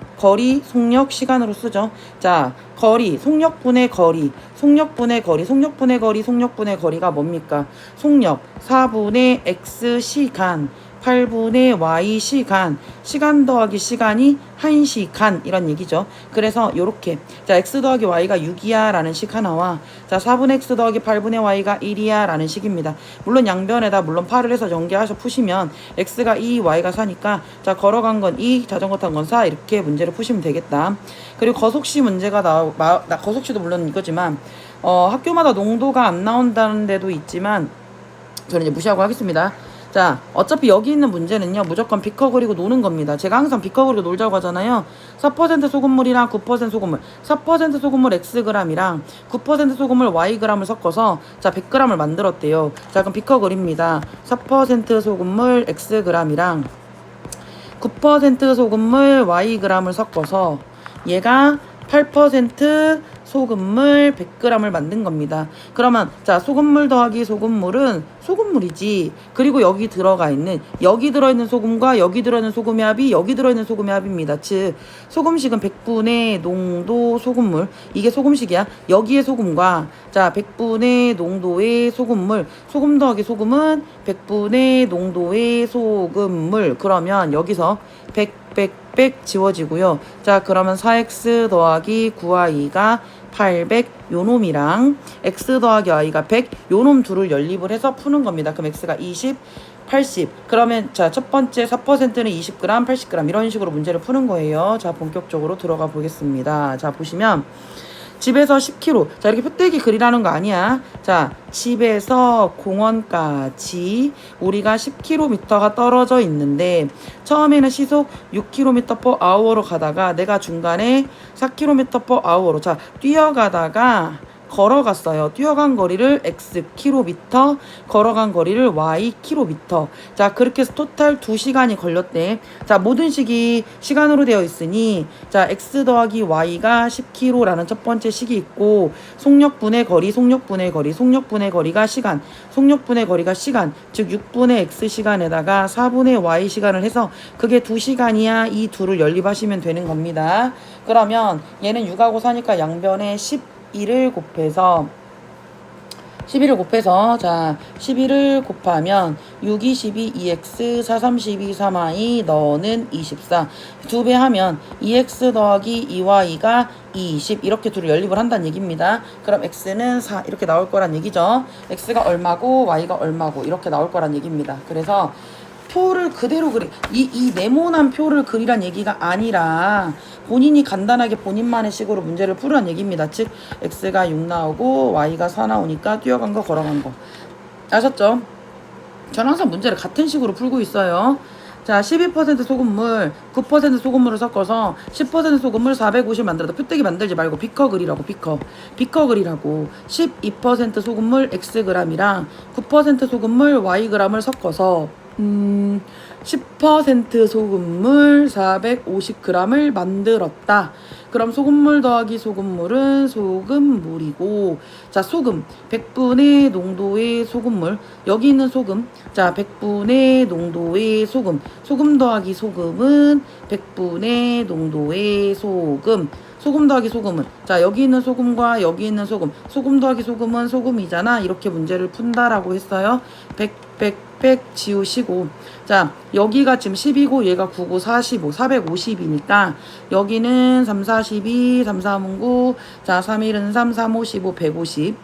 속력, 시간으로 쓰죠. 자, 거리, 속력분의 거리, 속력분의 거리, 속력분의 거리, 속력분의 거리가 뭡니까? 속력 4분의 x 시간, 8분의 y 시간, 시간 더하기 시간이 1시간 이런 얘기죠. 그래서 요렇게 자 x 더하기 y가 6이야 라는 식 하나와 자 4분의 x 더하기 8분의 y가 1이야 라는 식입니다. 물론 양변에다 물론 8을 해서 전개하셔 푸시면 x가 2, y가 4니까 자 걸어간 건 2, 자전거 탄 건 4 이렇게 문제를 푸시면 되겠다. 그리고 거속시 문제가 거속시도 물론 이거지만 학교마다 농도가 안 나온다는 데도 있지만 저는 이제 무시하고 하겠습니다. 자, 어차피 여기 있는 문제는요, 무조건 비커 그리고 노는 겁니다. 제가 항상 비커 그리고 놀자고 하잖아요. 4% 소금물이랑 9% 소금물, 4% 소금물 Xg이랑 9% 소금물 Yg을 섞어서 자, 100g을 만들었대요. 자, 그럼 비커 그립니다. 4% 소금물 Xg이랑 9% 소금물 Yg을 섞어서 얘가 8% 소금물 100g을 만든 겁니다. 그러면 자 소금물 더하기 소금물은 소금물이지. 그리고 여기 들어있는 소금과 여기 들어있는 소금의 합이 여기 들어있는 소금의 합입니다. 즉 소금식은 100분의 농도 소금물, 이게 소금식이야. 여기에 소금과 자 100분의 농도의 소금물, 소금 더하기 소금은 100분의 농도의 소금물. 그러면 여기서 100 지워지고요. 자 그러면 4x 더하기 9y가 800 요놈이랑 x 더하기 y가 100 요놈 둘을 연립을 해서 푸는 겁니다. 그럼 x가 20, 80. 그러면 자 첫 번째 4%는 20g, 80g 이런 식으로 문제를 푸는 거예요. 자 본격적으로 들어가 보겠습니다. 자 보시면 집에서 10km. 자, 이렇게 표대기 그리라는 거 아니야. 자, 집에서 공원까지 우리가 10km가 떨어져 있는데 처음에는 시속 6km/h로 가다가 내가 중간에 4km/h로 자, 뛰어가다가 걸어갔어요. 뛰어간 거리를 x 킬로미터, 걸어간 거리를 y 킬로미터. 자, 그렇게 해서 토탈 2시간이 걸렸대. 자, 모든 식이 시간으로 되어 있으니 자, x 더하기 y가 10km라는 첫 번째 식이 있고 속력분의 거리, 속력분의 거리, 속력분의 거리가 시간, 속력분의 거리가 시간, 즉 6분의 x 시간에다가 4분의 y 시간을 해서 그게 2시간이야. 이 둘을 연립하시면 되는 겁니다. 그러면 얘는 6하고 4니까 양변에 11을 곱해서 자 11을 곱하면 6, 12, 2x, 4, 3, 12, 3y 너는 24 두 배 하면 2x 더하기 2y가 20 이렇게 둘을 연립을 한다는 얘기입니다. 그럼 x는 4 이렇게 나올 거란 얘기죠. x가 얼마고 y가 얼마고 이렇게 나올 거란 얘기입니다. 그래서 표를 그대로 이 네모난 표를 그리란 얘기가 아니라 본인이 간단하게 본인만의 식으로 문제를 풀으란 얘기입니다. 즉 x가 6 나오고 y가 4 나오니까 뛰어간 거 걸어간 거 아셨죠? 저는 항상 문제를 같은 식으로 풀고 있어요. 자 12% 소금물 9% 소금물을 섞어서 10% 소금물 450 만들어도 표대기 만들지 말고 비커 그리라고. 비커 그리라고. 12% 소금물 xg이랑 9% 소금물 yg을 섞어서 10% 소금물 450g을 만들었다. 그럼 소금물 더하기 소금물은 소금물이고 자 소금 100분의 농도의 소금물 여기 있는 소금 자 100분의 농도의 소금 소금 더하기 소금은 100분의 농도의 소금 소금 더하기 소금은 자 여기 있는 소금과 여기 있는 소금 소금 더하기 소금은 소금이잖아. 이렇게 문제를 푼다라고 했어요. 100 지우시고 자 여기가 지금 10이고 얘가 9고 45 450이니까 여기는 3, 4, 12 3, 3, 9 자 3, 1은 3, 3, 5, 15 150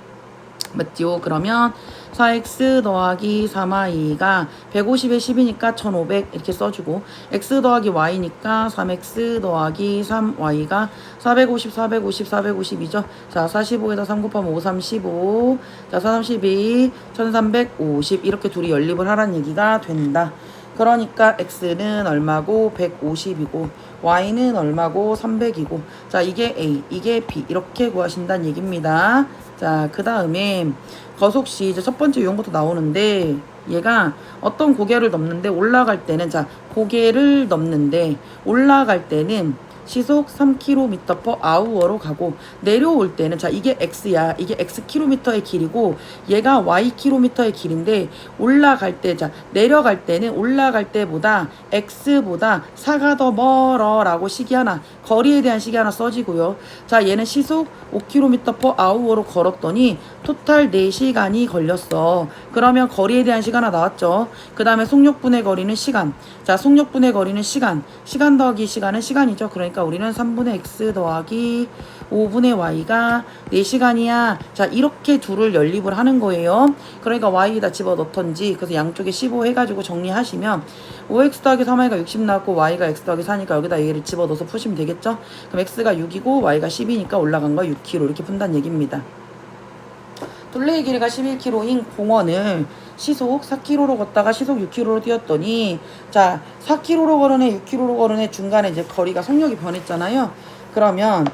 맞죠? 그러면 4x 더하기 3y가 150에 10이니까 1500 이렇게 써주고 x 더하기 y니까 3x 더하기 3y가 450 450이죠. 자 45에다 3 곱하면 5, 3, 15 자 4, 3, 12 1350 이렇게 둘이 연립을 하라는 얘기가 된다. 그러니까 x는 얼마고 150이고 y는 얼마고 300이고 자 이게 a 이게 b 이렇게 구하신다는 얘기입니다. 자 그 다음에 거속시 이제 첫 번째 유형부터 나오는데 얘가 어떤 고개를 넘는데 올라갈 때는 자 고개를 넘는데 올라갈 때는 시속 3km/h로 가고 내려올 때는 자 이게 x야. 이게 xkm의 길이고 얘가 ykm의 길인데 올라갈 때 자 내려갈 때는 올라갈 때보다 x보다 4가 더 멀어라고 식이 하나 거리에 대한 식이 하나 써지고요. 자 얘는 시속 5km/h로 걸었더니 토탈 4시간이 걸렸어. 그러면 거리에 대한 시간 하나 나왔죠. 그 다음에 속력분의 거리는 시간. 자 속력분의 거리는 시간. 시간 더하기 시간은 시간이죠. 그러니까 우리는 3분의 x 더하기 5분의 y가 4시간이야. 자 이렇게 둘을 연립을 하는 거예요. 그러니까 y에다 집어넣던지 그래서 양쪽에 15 해가지고 정리하시면 5x 더하기 3y가 60 나왔고 y가 x 더하기 4니까 여기다 얘를 집어넣어서 푸시면 되겠죠. 그럼 x가 6이고 y가 10이니까 올라간 거 6km 이렇게 푼다는 얘기입니다. 둘레의 길이가 11km인 공원을 시속 4km로 걷다가 시속 6km로 뛰었더니 자 4km로 걸은 애 6km로 걸은 애 중간에 이제 거리가 속력이 변했잖아요. 그러면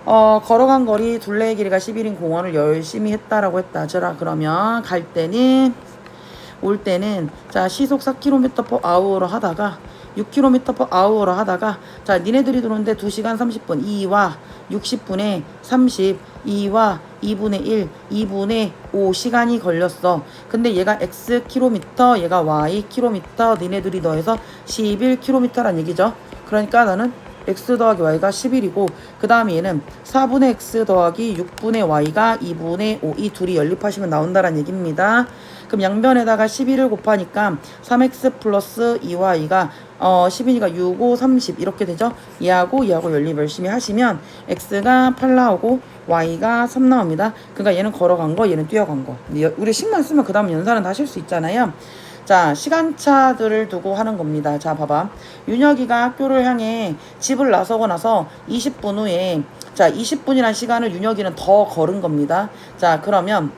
걸어간 거리 둘레의 길이가 10일인 공원을 열심히 했다라고 했다. 자 그러면 갈 때는 올 때는 자 시속 4km/h로 하다가 6km/h로 하다가 자 니네들이 들어오는데 2시간 30분 2와 60분에 30 2와 2분의 1 2분의 5 시간이 걸렸어. 근데 얘가 x 킬로미터 얘가 y 킬로미터 니네들이 더해서 11km란 얘기죠. 그러니까 나는 x 더하기 y가 11이고 그 다음에 얘는 4분의 x 더하기 6분의 y가 2분의 5 이 둘이 연립하시면 나온다는 얘기입니다. 그럼 양변에다가 11을 곱하니까 3x 플러스 2y가 10이니까 6, 5, 30 이렇게 되죠. 얘하고 연립 열심히 하시면 x가 8 나오고 y가 3 나옵니다. 그러니까 얘는 걸어간 거 얘는 뛰어간 거. 우리 식만 쓰면 그 다음 연산은 다 하실 수 있잖아요. 자 시간차들을 두고 하는 겁니다. 자 봐봐 윤혁이가 학교를 향해 집을 나서고 나서 20분 후에 자 20분이란 시간을 윤혁이는 더 걸은 겁니다. 자 그러면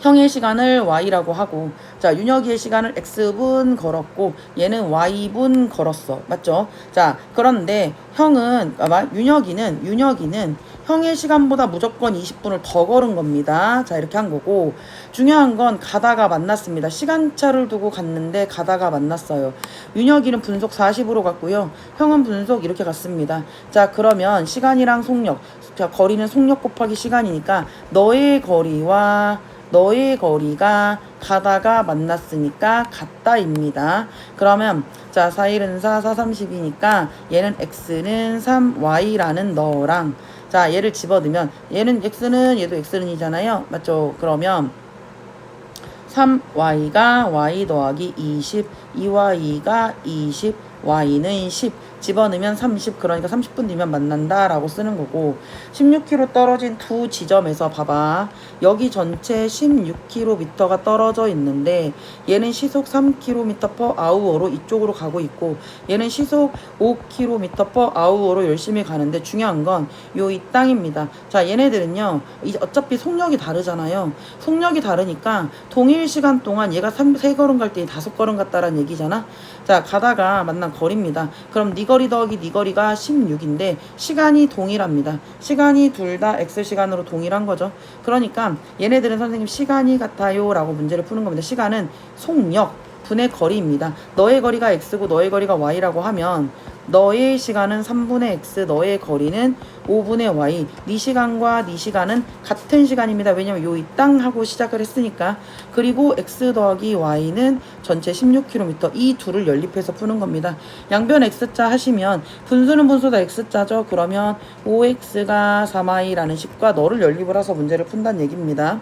형의 시간을 y라고 하고 자 윤혁이의 시간을 x분 걸었고 얘는 y분 걸었어. 맞죠? 자 그런데 형은 윤혁이는 형의 시간보다 무조건 20분을 더 걸은 겁니다. 자 이렇게 한 거고 중요한 건 가다가 만났습니다. 시간차를 두고 갔는데 가다가 만났어요. 윤혁이는 분속 40으로 갔고요. 형은 분속 이렇게 갔습니다. 자 그러면 시간이랑 속력 자 거리는 속력 곱하기 시간이니까 너의 거리가 가다가 만났으니까 같다입니다. 그러면 자 4일은 4, 4, 30이니까 얘는 x는 3, y라는 너랑 자 얘를 집어넣으면 얘는 x는 얘도 x는이잖아요. 맞죠? 그러면 3y가 y 더하기 20, 2y가 20, y는 10 집어넣으면 30 그러니까 30분 뒤면 만난다 라고 쓰는 거고 16km 떨어진 두 지점에서 봐봐 여기 전체 16km가 떨어져 있는데 얘는 시속 3km/h로 이쪽으로 가고 있고 얘는 시속 5km/h로 열심히 가는데 중요한 건 요 이 땅입니다. 자 얘네들은요 어차피 속력이 다르잖아요. 속력이 다르니까 동일 시간 동안 얘가 3걸음 갈 때 5걸음 갔다라는 얘기잖아. 자 가다가 만난 거리입니다. 그럼 네 거리 더하기 네 거리가 16인데 시간이 동일합니다. 시간이 둘 다 x시간으로 동일한 거죠. 그러니까 얘네들은 선생님 시간이 같아요 라고 문제를 푸는 겁니다. 시간은 속력 분의 거리입니다. 너의 거리가 x고 너의 거리가 y라고 하면 너의 시간은 3분의 x 너의 거리는 5분의 y 네 시간과 네 시간은 같은 시간입니다. 왜냐면 요 이 땅 하고 시작을 했으니까. 그리고 x 더하기 y는 전체 16km 이 둘을 연립해서 푸는 겁니다. 양변 x자 하시면 분수는 분수다 x자죠. 그러면 5x가 3y라는 식과 너를 연립을 해서 문제를 푼다는 얘기입니다.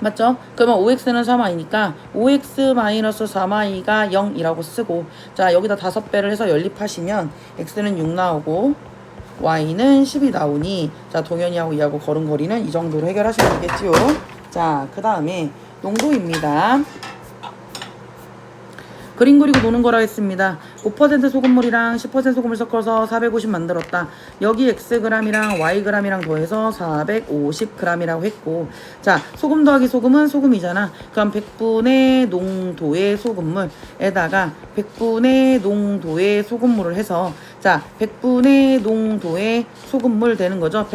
맞죠? 그러면 5x는 3y니까 5x-3y가 0이라고 쓰고 자 여기다 5배를 해서 연립하시면 x는 6 나오고 y는 10이 나오니 자 동현이하고 이하고 걸은 거리는 이 정도로 해결하시면 되겠지요. 자 그 다음에 농도입니다. 그림 그리고 노는 거라 했습니다. 5% 소금물이랑 10% 소금을 섞어서 450 만들었다. 여기 xg이랑 yg이랑 더해서 450g이라고 했고 자 소금 더하기 소금은 소금이잖아. 그럼 100분의 농도의 소금물에다가 100분의 농도의 소금물을 해서 자 100분의 농도의 소금물 되는 거죠.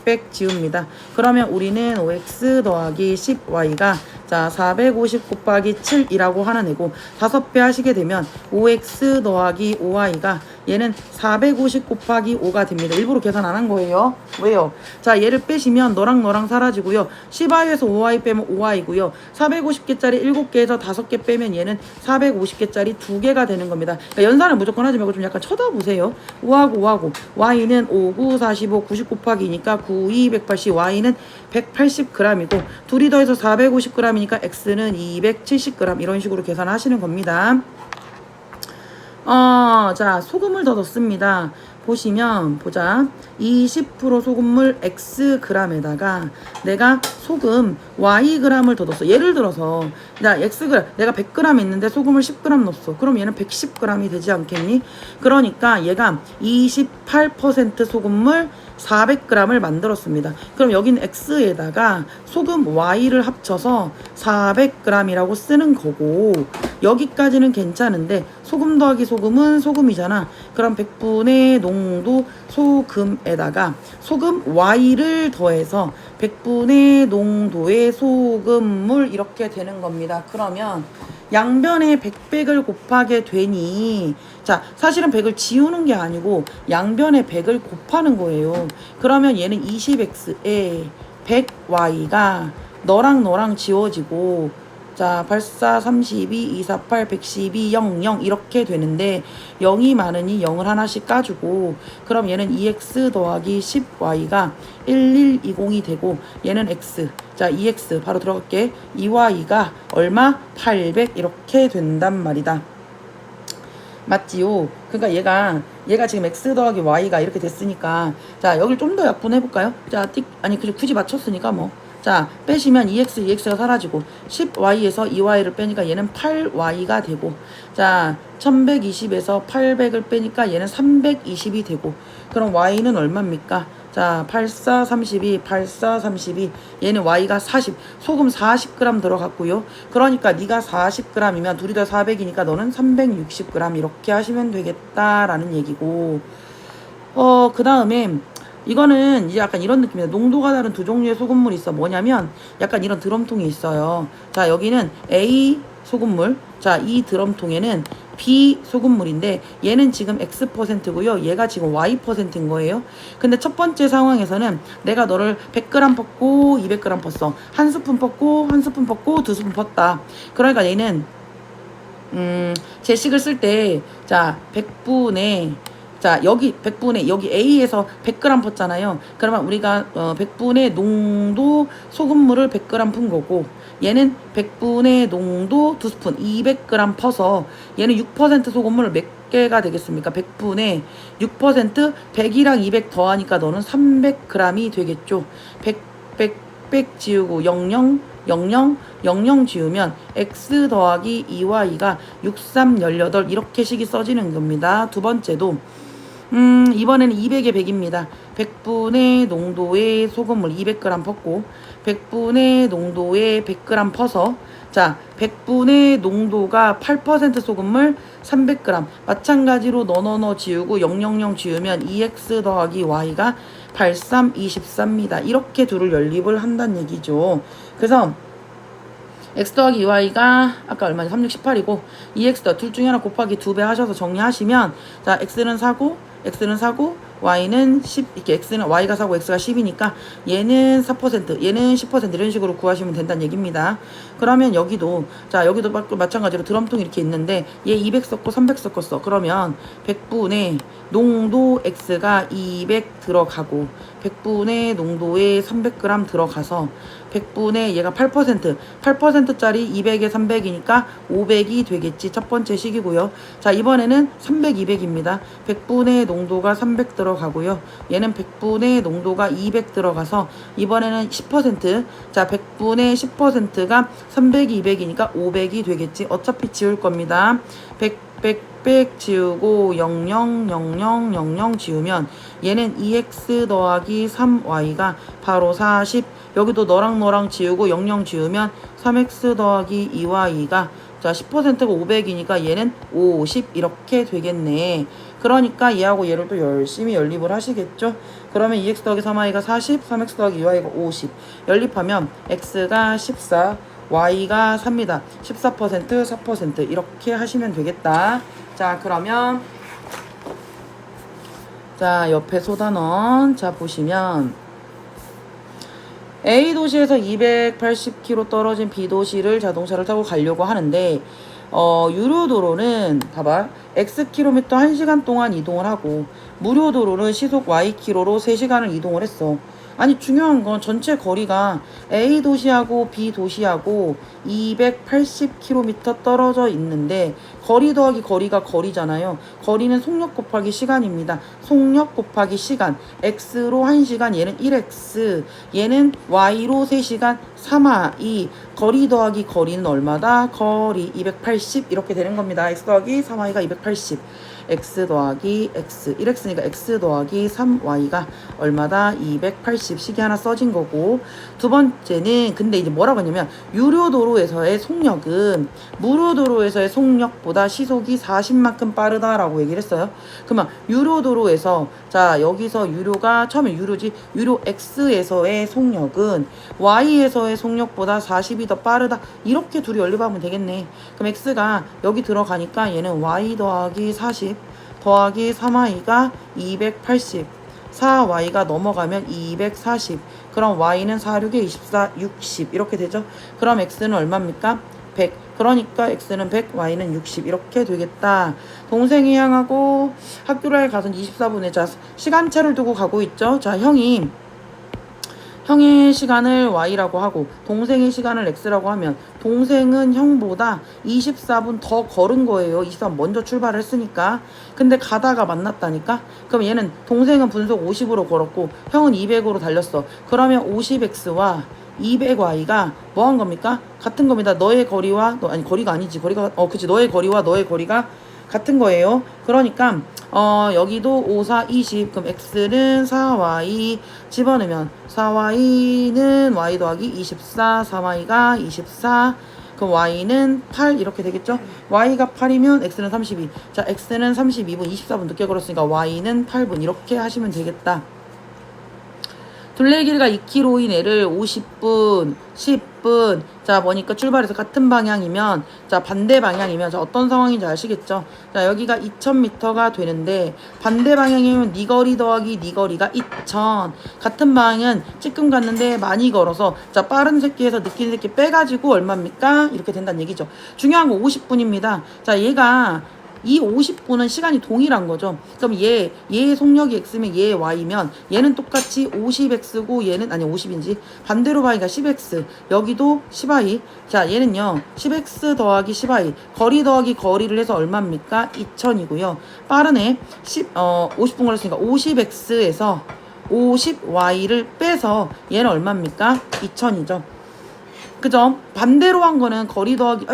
100 지웁니다. 그러면 우리는 5x 더하기 10y가 자, 450 곱하기 7이라고 하나 내고 5배 하시게 되면 5x 더하기 5y가 얘는 450 곱하기 5가 됩니다. 일부러 계산 안 한 거예요. 왜요? 자, 얘를 빼시면 너랑 너랑 사라지고요. 10y에서 5y 빼면 5y고요. 450개짜리 7개에서 5개 빼면 얘는 450개짜리 2개가 되는 겁니다. 그러니까 연산을 무조건 하지 말고 좀 약간 쳐다보세요. 5하고 y는 5, 9, 45, 90 곱하기니까 9, 2, 180, y는 180g이고 둘이 더해서 450g이니까 x는 270g 이런 식으로 계산하시는 겁니다. 자, 소금을 더 넣습니다. 보시면, 보자. 20% 소금물 Xg에다가 내가 소금 Yg을 더 넣었어. 예를 들어서, 자, Xg, 내가 100g 있는데 소금을 10g 넣었어. 그럼 얘는 110g이 되지 않겠니? 그러니까 얘가 28% 소금물 400g을 만들었습니다. 그럼 여기는 X에다가 소금 Y를 합쳐서 400g이라고 쓰는 거고, 여기까지는 괜찮은데 소금 더하기 소금은 소금이잖아. 그럼 100분의 농도 소금에다가 소금 Y를 더해서 100분의 농도의 소금물 이렇게 되는 겁니다. 그러면 양변에 100을 곱하게 되니, 자, 사실은 100을 지우는 게 아니고 양변에 100을 곱하는 거예요. 그러면 얘는 20x에 100y가 너랑 지워지고, 자, 84, 32, 248, 112, 00 이렇게 되는데 0이 많으니 0을 하나씩 까주고, 그럼 얘는 2x 더하기 10y가 1120이 되고 얘는 x, 자 2x 바로 들어갈게. 2y가 얼마? 800 이렇게 된단 말이다. 맞지요? 그러니까 얘가 지금 x 더하기 y가 이렇게 됐으니까, 자 여기를 좀 더 약분해볼까요? 자 아니 굳이 맞췄으니까 뭐, 자 빼시면 2x가 사라지고 10y에서 2y를 빼니까 얘는 8y가 되고, 자 1120에서 800을 빼니까 얘는 320이 되고, 그럼 y는 얼마입니까? 자 84, 32, 84, 32, 얘는 y가 40, 소금 40g 들어갔고요. 그러니까 네가 40g이면 둘이 더 400이니까 너는 360g 이렇게 하시면 되겠다라는 얘기고, 그 다음에 이거는 이제 약간 이런 느낌이다. 농도가 다른 두 종류의 소금물이 있어. 뭐냐면 약간 이런 드럼통이 있어요. 자 여기는 A 소금물, 자 이 드럼통에는 B 소금물인데 얘는 지금 X%고요. 얘가 지금 Y%인 거예요. 근데 첫 번째 상황에서는 내가 너를 100g 뻗고 200g 뻗어. 한 스푼 뻗고 한 스푼 뻗고 두 스푼 뻗다. 그러니까 얘는 제식을 쓸 때, 자 100분의, 자 여기 100분의, 여기 A에서 100g 폈잖아요. 그러면 우리가 100분의 농도 소금물을 100g 푼 거고, 얘는 100분의 농도 2스푼 200g 퍼서 얘는 6% 소금물 몇 개가 되겠습니까? 100분의 6%, 100이랑 200 더하니까 너는 300g이 되겠죠. 100 지우고 00 지우면 x 더하기 2y가 63, 18 이렇게 식이 써지는 겁니다. 두 번째도 이번에는 200에 100입니다. 100분의 농도의 소금물 200g 퍼고 100분의 농도의 100g 퍼서, 자 100분의 농도가 8% 소금물 300g, 마찬가지로 너너너 지우고 000 지우면 2x 더하기 y가 83, 24입니다. 이렇게 둘을 연립을 한다는 얘기죠. 그래서 x 더하기 2y가 아까 얼마지? 368이고 2x 더 둘 중에 하나 곱하기 2배 하셔서 정리하시면, 자 x는 사고 y는 10, 이렇게 x는 y가 사고 x가 10이니까 얘는 4%, 얘는 10% 이런 식으로 구하시면 된다는 얘기입니다. 그러면 여기도, 자 여기도 마찬가지로 드럼통 이렇게 있는데 얘 200 썼고 300 섞었어. 그러면 100분의 농도 x가 200 들어가고 100분의 농도에 300g 들어가서 100분의 얘가 8%짜리 200에 300이니까 500이 되겠지. 첫 번째 식이고요. 자 이번에는 300, 200입니다. 100분의 농도가 300 들어가고요. 얘는 100분의 농도가 200 들어가서 이번에는 10%, 자 100분의 10%가 300, 200이니까 500이 되겠지. 어차피 지울 겁니다. 100 지우고 00 지우면 얘는 2x 더하기 3y가 바로 40, 여기도 너랑 지우고 00 지우면 3x 더하기 2y가, 자 10%가 500이니까 얘는 50 이렇게 되겠네. 그러니까 얘하고 얘를 또 열심히 연립을 하시겠죠. 그러면 2x 더하기 3y가 40, 3x 더하기 2y가 50 연립하면 x가 14, y가 3입니다. 14%, 4% 이렇게 하시면 되겠다. 자, 그러면 자, 옆에 소단원 자 보시면 A도시에서 280km 떨어진 B도시를 자동차를 타고 가려고 하는데 유료도로는 봐봐 Xkm 1시간 동안 이동을 하고 무료도로는 시속 Ykm로 3시간을 이동을 했어. 아니 중요한 건 전체 거리가 A도시하고 B도시하고 280km 떨어져 있는데 거리 더하기 거리가 거리잖아요. 거리는 속력 곱하기 시간입니다. 속력 곱하기 시간. X로 1시간, 얘는 1X, 얘는 Y로 3시간, 3Y. 거리 더하기 거리는 얼마다? 거리 280 이렇게 되는 겁니다. X 더하기 3Y가 280. X 더하기 X 1X니까 X 더하기 3Y가 얼마다? 280. 식이 하나 써진 거고, 두 번째는 근데 이제 뭐라고 했냐면 유료도로에서의 속력은 무료도로에서의 속력보다 시속이 40만큼 빠르다라고 얘기를 했어요. 그러면 유료도로에서 자 여기서 유료가 처음에 유료지, 유료 X에서의 속력은 Y에서의 속력보다 40이 더 빠르다, 이렇게 둘이 연립하면 되겠네. 그럼 X가 여기 들어가니까 얘는 Y 더하기 40 더하기 3Y가 280, 4Y가 넘어가면 240, 그럼 Y는 4, 6에 24, 60 이렇게 되죠. 그럼 X는 얼마입니까? 100. 그러니까 X는 100, Y는 60 이렇게 되겠다. 동생이 향하고 학교를 가선 24분에 자 시간차를 두고 가고 있죠. 자 형의 시간을 Y라고 하고 동생의 시간을 X라고 하면 동생은 형보다 24분 더 걸은 거예요. 24분 먼저 출발을 했으니까. 근데 가다가 만났다니까? 그럼 얘는 동생은 분속 50으로 걸었고 형은 200으로 달렸어. 그러면 50X와 200Y가 뭐 한 겁니까? 같은 겁니다. 너의 거리와 아니 거리가 아니지. 거리가 그치, 너의 거리와 너의 거리가 같은 거예요. 그러니까 여기도 5, 4, 20. 그럼 X는 4Y 집어넣으면 4Y는 Y 더하기 24, 3Y가 24. 그럼 Y는 8 이렇게 되겠죠. Y가 8이면 X는 32. 자, X는 32분, 24분 늦게 걸었으니까 Y는 8분 이렇게 하시면 되겠다. 둘레 길이가 2km인 애를 50분, 10분, 자 뭐니까 출발해서 같은 방향이면, 자 반대 방향이면, 자 어떤 상황인지 아시겠죠? 자 여기가 2000m가 되는데 반대 방향이면 네 거리 더하기 네 거리가 2000, 같은 방향은 찔끔 갔는데 많이 걸어서 자 빠른 새끼에서 느낀 새끼 빼가지고 얼마입니까? 이렇게 된다는 얘기죠. 중요한 거 50분입니다. 자 얘가 이 50분은 시간이 동일한 거죠. 그럼 얘의 속력이 X면 얘의 Y면 얘는 똑같이 50X고 얘는 아니 50인지 반대로 Y가 10X, 여기도 10Y. 자 얘는요 10X 더하기 10Y, 거리 더하기 거리를 해서 얼마입니까? 2000이고요. 빠르네. 50분 걸렸으니까 50X에서 50Y를 빼서 얘는 얼마입니까? 2000이죠. 그죠? 반대로 한 거는 거리 더하기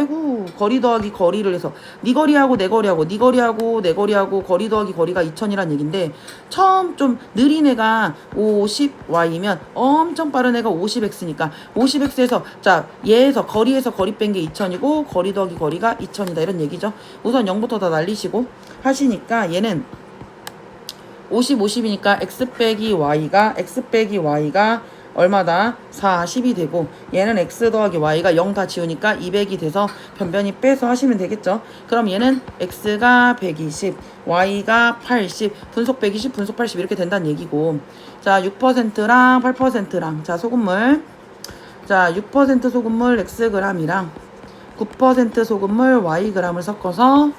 거리 더하기 거리를 해서 네 거리하고 내 거리하고 네 거리하고 내 거리하고 거리 더하기 거리가 2000이란 얘긴데, 처음 좀 느린 애가 50Y면 엄청 빠른 애가 50X니까 50X에서 자 얘에서 거리에서 거리 뺀 게 2000이고 거리 더하기 거리가 2000이다 이런 얘기죠. 우선 0부터 다 날리시고 하시니까 얘는 50, 50이니까 X 빼기 Y가 얼마다? 40이 되고, 얘는 X 더하기 Y가 0 다 지우니까 200이 돼서 변변히 빼서 하시면 되겠죠. 그럼 얘는 X가 120, Y가 80, 분속 120, 분속 80 이렇게 된다는 얘기고, 자 6%랑 8%랑 자 소금물, 자 6% 소금물 Xg이랑 9% 소금물 Yg을 섞어서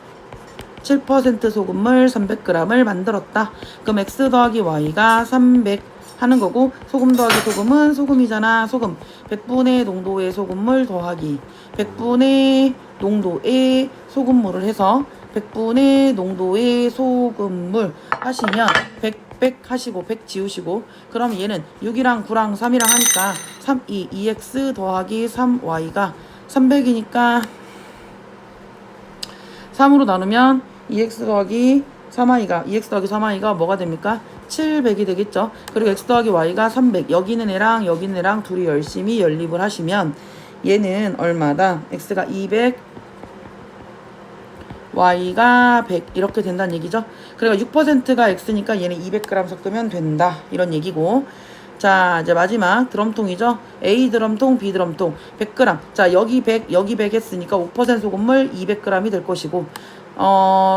7% 소금물 300g을 만들었다. 그럼 X 더하기 Y가 300 하는 거고, 소금 더하기 소금은 소금이잖아. 소금 100분의 농도의 소금물 더하기 100분의 농도의 소금물을 해서 100분의 농도의 소금물 하시면 100 하시고 100 지우시고, 그럼 얘는 6이랑 9랑 3이랑 하니까 2x 더하기 3y가 300이니까 3으로 나누면 2x 더하기 3y가 뭐가 됩니까? 700이 되겠죠. 그리고 x 더하기 y가 300, 여기 있는 애랑 둘이 열심히 연립을 하시면 얘는 얼마다? x가 200, y가 100 이렇게 된다는 얘기죠. 그러니까 6%가 x니까 얘는 200g 섞으면 된다 이런 얘기고, 자, 이제 마지막 드럼통이죠. A 드럼통, B 드럼통 100g. 자, 여기 100, 여기 100 했으니까 5% 소금물 200g이 될 것이고,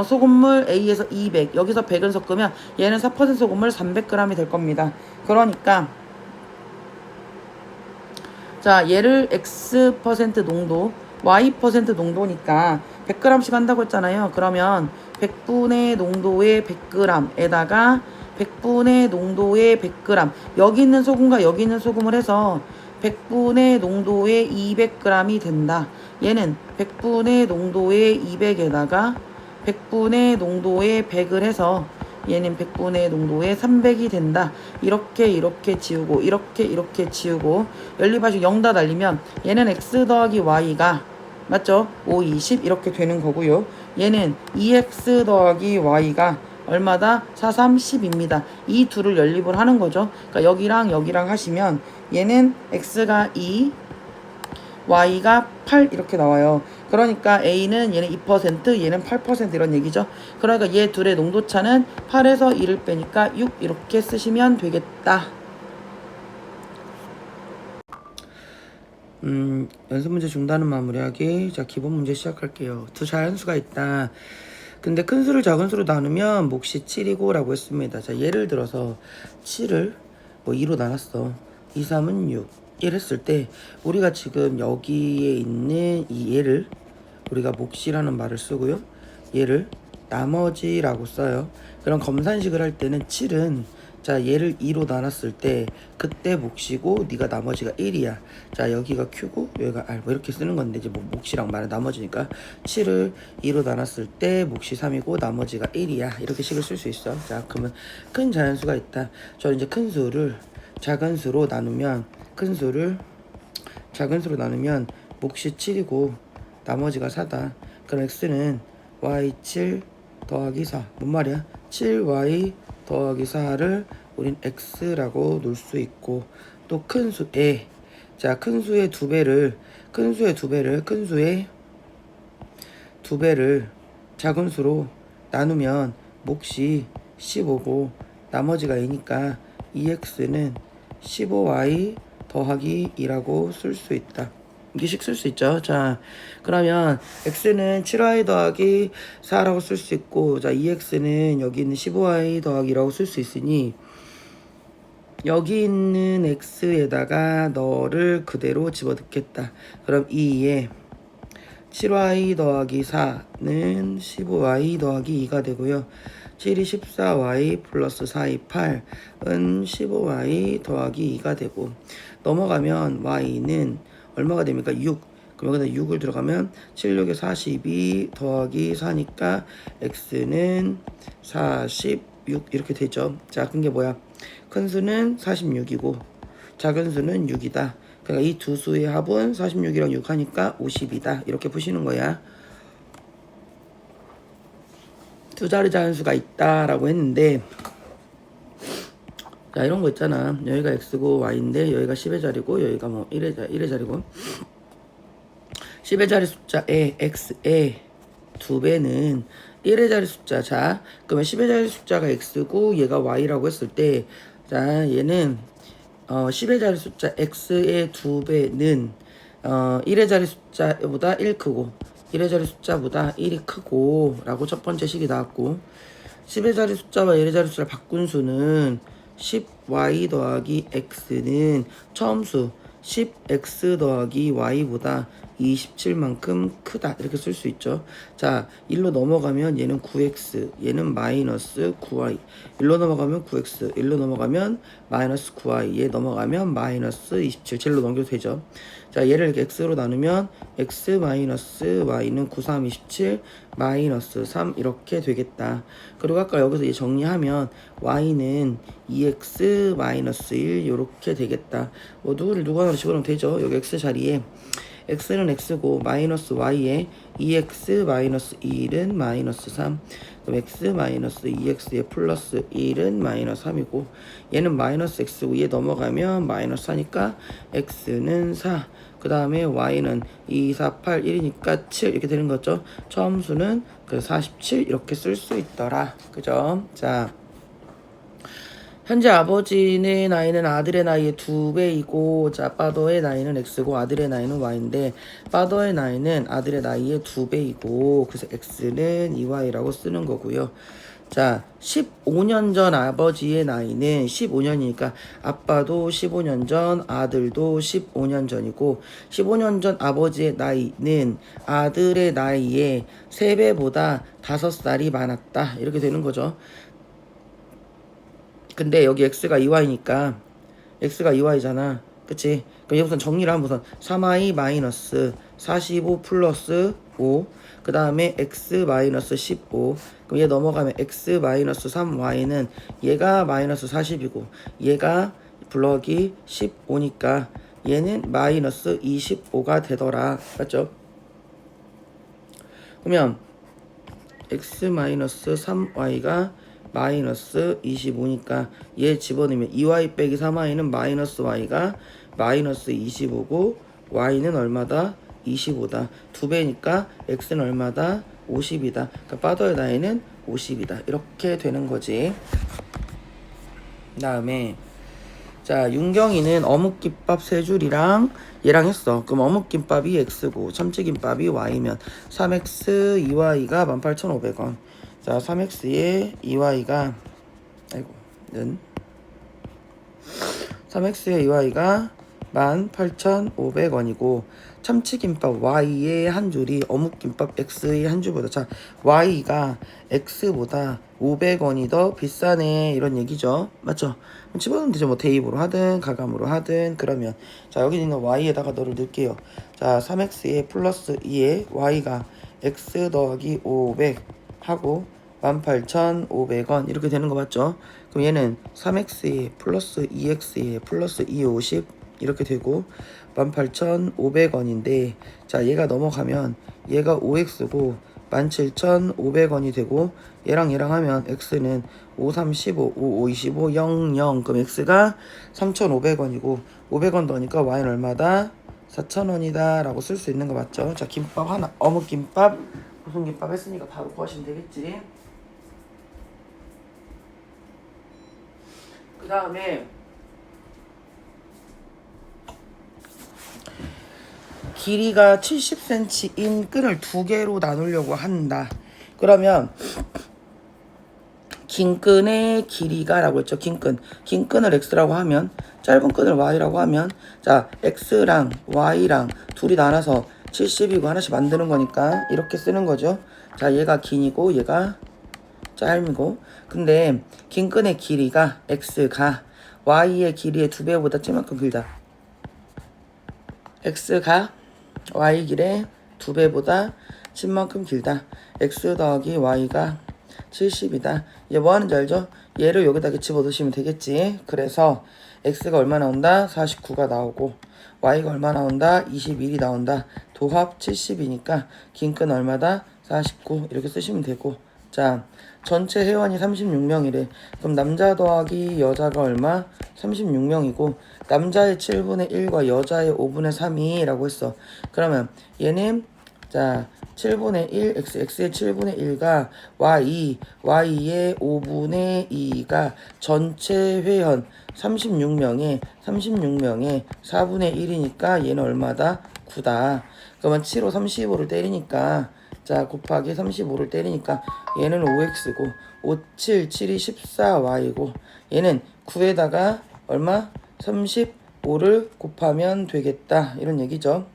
소금물 A에서 200, 여기서 100을 섞으면 얘는 4% 소금물 300g이 될 겁니다. 그러니까 자, 얘를 X% 농도, Y% 농도니까 100g씩 한다고 했잖아요. 그러면 100분의 농도의 100g에다가 100분의 농도의 100g, 여기 있는 소금과 여기 있는 소금을 해서 100분의 농도의 200g이 된다. 얘는 100분의 농도의 200에다가 100분의 농도의 100을 해서 얘는 100분의 농도의 300이 된다. 이렇게 지우고 이렇게 지우고 연립하시고 0다 날리면 얘는 x 더하기 y가 맞죠? 5, 20 이렇게 되는 거고요. 얘는 2x 더하기 y가 얼마다? 4, 3, 10입니다. 이 둘을 연립을 하는 거죠. 그러니까 여기랑 하시면 얘는 x가 2, y가 8 이렇게 나와요. 그러니까 A는 얘는 2%, 얘는 8% 이런 얘기죠. 그러니까 얘 둘의 농도차는 8에서 2를 빼니까 6 이렇게 쓰시면 되겠다. 연습 문제 중단은 마무리하기. 자, 기본 문제 시작할게요. 두 자연수가 있다. 근데 큰 수를 작은 수로 나누면 몫이 7이고 라고 했습니다. 자, 예를 들어서 7을 뭐 2로 나눴어. 2, 3은 6. 이랬을 때 우리가 지금 여기에 있는 이 얘를 우리가 몫이라는 말을 쓰고요. 얘를 나머지라고 써요. 그럼 검산식을 할 때는 7은 자, 얘를 2로 나눴을 때 그때 몫이고 네가 나머지가 1이야. 자, 여기가 Q고 여기가 R 뭐 이렇게 쓰는 건데 이제 뭐 몫이랑 말은 나머지니까 7을 2로 나눴을 때 몫이 3이고 나머지가 1이야. 이렇게 식을 쓸 수 있어. 자, 그러면 큰 자연수가 있다. 저는 이제 큰 수를 작은 수로 나누면 작은 수로 나누면 몫이 7이고 나머지가 4다. 그럼 x는 y7 더하기 4. 뭔 말이야? 7y 더하기 4를 우린 x라고 놓을 수 있고 또 큰 수에 자, 큰 수의 두 배를 작은 수로 나누면 몫이 15고 나머지가 2니까 2x는 15y 더하기 2라고 쓸 수 있다. 이게식 쓸 수 있죠. 자, 그러면 x는 7y 더하기 4라고 쓸 수 있고, 자, 2x는 여기 있는 15y 더하기 2라고 쓸 수 있으니 여기 있는 x에다가 너를 그대로 집어넣겠다. 그럼 2에 7y 더하기 4는 15y 더하기 2가 되고요. 7이 14y 플러스 4이 8은 15y 더하기 2가 되고 넘어가면 y는 얼마가 됩니까? 6. 그럼 여기다 6을 들어가면 7, 6에 42 더하기 4니까 x는 46 이렇게 되죠. 자, 큰 게 뭐야? 큰 수는 46이고 작은 수는 6이다. 그러니까 이 두 수의 합은 46이랑 6 하니까 50이다. 이렇게 푸시는 거야. 두 자리 자연수가 있다라고 했는데 자, 이런 거 있잖아. 여기가 x고 y인데 여기가 10의 자리고 여기가 뭐 1의 자리고 10의 자리 숫자에 x의 2배는 1의 자리 숫자. 자, 그러면 10의 자리 숫자가 x고 얘가 y라고 했을 때 자, 얘는 10의 자리 숫자 x의 2배는 1의 자리 숫자보다 1 크고 1의 자리 숫자보다 1이 크고 라고 첫 번째 식이 나왔고 10의 자리 숫자와 1의 자리 숫자를 바꾼 수는 10y 더하기 x는 처음 수 10x 더하기 y보다 27만큼 크다 이렇게 쓸 수 있죠. 자, 1로 넘어가면 얘는 9x 얘는 마이너스 9y 1로 넘어가면 9x 1로 넘어가면 마이너스 9y 얘 넘어가면 마이너스 27 7로 넘겨도 되죠. 자, 얘를 이렇게 x로 나누면 x 마이너스 y는 9, 3, 27 마이너스 3 이렇게 되겠다. 그리고 아까 여기서 이제 정리하면 y는 2x 마이너스 1 이렇게 되겠다. 뭐 누구를 누구 하나로 집어넣으면 되죠. 여기 x 자리에 x는 x고 마이너스 y에 2x 마이너스 1은 마이너스 3 그럼 x 마이너스 2x에 플러스 1은 마이너스 3이고 얘는 마이너스 x고 얘 넘어가면 마이너스 4니까 x는 4 그 다음에 y는 2, 4, 8, 1이니까 7 이렇게 되는 거죠. 처음 수는 그 47 이렇게 쓸 수 있더라. 그죠? 자, 현재 아버지의 나이는 아들의 나이의 2배이고, 자, 파더의 나이는 X고, 아들의 나이는 Y인데, 파더의 나이는 아들의 나이의 2배이고, 그래서 X는 2Y라고 쓰는 거고요. 자, 15년 전 아버지의 나이는 15년이니까 아빠도 15년 전, 아들도 15년 전이고 15년 전 아버지의 나이는 아들의 나이의 3배보다 5살이 많았다. 이렇게 되는 거죠. 근데 여기 x가 2y니까 x가 2y잖아. 그치? 그럼 여기서 정리를 하면 우선 3y 마이너스 45 플러스 5, 그 다음에 x 마이너스 15. 그럼 얘 넘어가면 x 마이너스 3y는 얘가 마이너스 40이고 얘가 블럭이 15니까 얘는 마이너스 25가 되더라. 맞죠? 그러면 x 마이너스 3y가 마이너스 25니까 얘 집어넣으면 2y 빼기 3y는 마이너스 y가 마이너스 25고 y는 얼마다? 25다. 2배니까 x는 얼마다? 50이다. 그러니까 파더의 나이는 50이다. 이렇게 되는 거지. 그 다음에 자, 윤경이는 어묵김밥 3줄이랑 얘랑 했어. 그럼 어묵김밥이 x고 참치김밥이 y면 3x 2y가 18,500원. 자, 3x에 2y가 는 3x에 2y가 18,500원이고 참치김밥 y의 한 줄이 어묵김밥 x의 한 줄보다, 자, y가 x보다 500원이 더 비싸네 이런 얘기죠. 맞죠? 그럼 집어넣으면 되죠. 뭐 대입으로 하든 가감으로 하든. 그러면 자, 여기 있는 y에다가 너를 넣을게요. 자, 3x에 플러스 2에 y가 x 더하기 500 하고 18,500원 이렇게 되는 거 맞죠? 그럼 얘는 3x에 플러스 2x에 플러스 250 이렇게 되고 18,500원인데, 자, 얘가 넘어가면 얘가 5x고 17,500원이 되고 얘랑 하면 x는 5, 3, 15, 5, 5, 25, 0, 0. 그럼 x가 3,500원이고 500원 더니까 y는 얼마다? 4,000원이다 라고 쓸 수 있는 거 맞죠? 자, 김밥 하나, 어묵김밥, 무슨 김밥 했으니까 바로 구하시면 되겠지. 그 다음에 길이가 70cm인 끈을 2개로 나누려고 한다. 그러면 긴 끈의 길이가 라고 했죠. 긴 끈을 x라고 하면, 짧은 끈을 y라고 하면, 자, x랑 y랑 둘이 나눠서 70이고 하나씩 만드는 거니까 이렇게 쓰는 거죠. 자, 얘가 긴이고 얘가 짧고, 근데 긴 끈의 길이가 x가 y의 길이의 2배보다 찔만큼 길다. x가 y 길의 2배보다 찔만큼 길다. x 더하기 y가 70이다. 얘 뭐 하는지 알죠? 얘를 여기다 집어넣으시면 되겠지. 그래서 x가 얼마 나온다? 49가 나오고 y가 얼마 나온다? 21이 나온다. 도합 70이니까 긴 끈 얼마다? 49 이렇게 쓰시면 되고, 자, 전체 회원이 36명이래. 그럼 남자 더하기 여자가 얼마? 36명이고 남자의 7분의 1과 여자의 5분의 3이 라고 했어. 그러면 얘는 자 7분의 1 x의 7분의 1가 y의 5분의 2가 전체 회원 36명에 4분의 1이니까 얘는 얼마다? 9다. 그러면 7호 35를 때리니까, 자, 곱하기 35를 때리니까 얘는 5x고 5, 7, 7이 14y고 얘는 9에다가 얼마? 35를 곱하면 되겠다. 이런 얘기죠.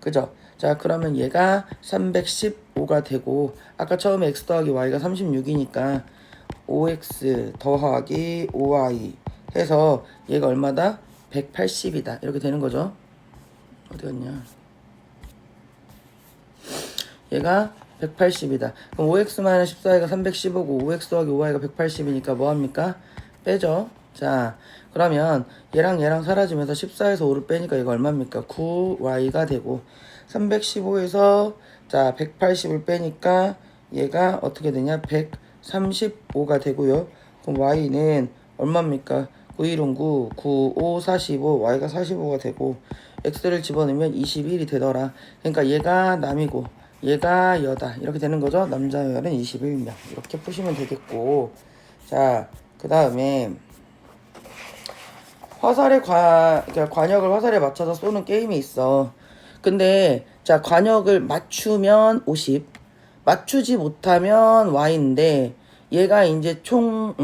그죠? 자, 그러면 얘가 315가 되고 아까 처음에 x 더하기 y가 36이니까 5x 더하기 5y 해서 얘가 얼마다? 180이다. 이렇게 되는 거죠. 어디 갔냐? 얘가 180이다. 그럼 5x-14가 315고 5x 더하기 5y가 180이니까 뭐합니까? 빼죠. 자, 그러면 얘랑 사라지면서 14에서 5를 빼니까 얘가 얼마입니까? 9y가 되고 315에서 자 180을 빼니까 얘가 어떻게 되냐? 135가 되고요. 그럼 y는 얼마입니까? 9, 1은 9, 9, 5, 45, y가 45가 되고 x를 집어넣으면 21이 되더라. 그러니까 얘가 남이고 얘가 여다. 이렇게 되는 거죠. 남자 여는 21명. 이렇게 푸시면 되겠고, 자, 그 그 다음에 그러니까 관역을 화살에 맞춰서 쏘는 게임이 있어. 근데 자, 관역을 맞추면 50, 맞추지 못하면 Y인데 얘가 이제 총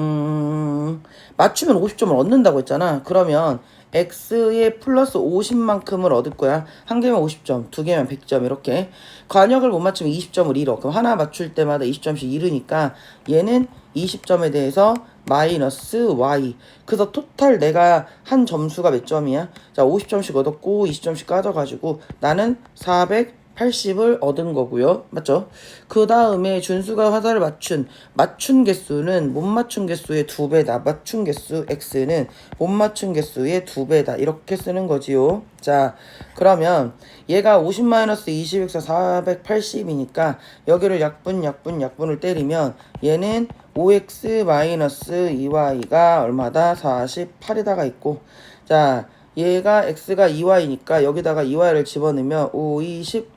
맞추면 50점을 얻는다고 했잖아. 그러면 X에 플러스 50만큼을 얻을 거야. 한 개면 50점, 두 개면 100점 이렇게. 관역을 못 맞추면 20점을 잃어. 그럼 하나 맞출 때마다 20점씩 잃으니까 얘는 20점에 대해서 마이너스 Y. 그래서 토탈 내가 한 점수가 몇 점이야? 자, 50점씩 얻었고 20점씩 까져가지고 나는 480을 얻은 거고요. 맞죠? 그 다음에 준수가 화살을 맞춘 개수는 못 맞춘 개수의 2배다. 맞춘 개수 X는 못 맞춘 개수의 2배다. 이렇게 쓰는 거지요. 자, 그러면 얘가 50-20에서 480이니까 여기를 약분을 때리면 얘는 5x-2y가 얼마다? 48에다가 있고, 자, 얘가 x가 2y니까 여기다가 2y를 집어넣으면 5, 20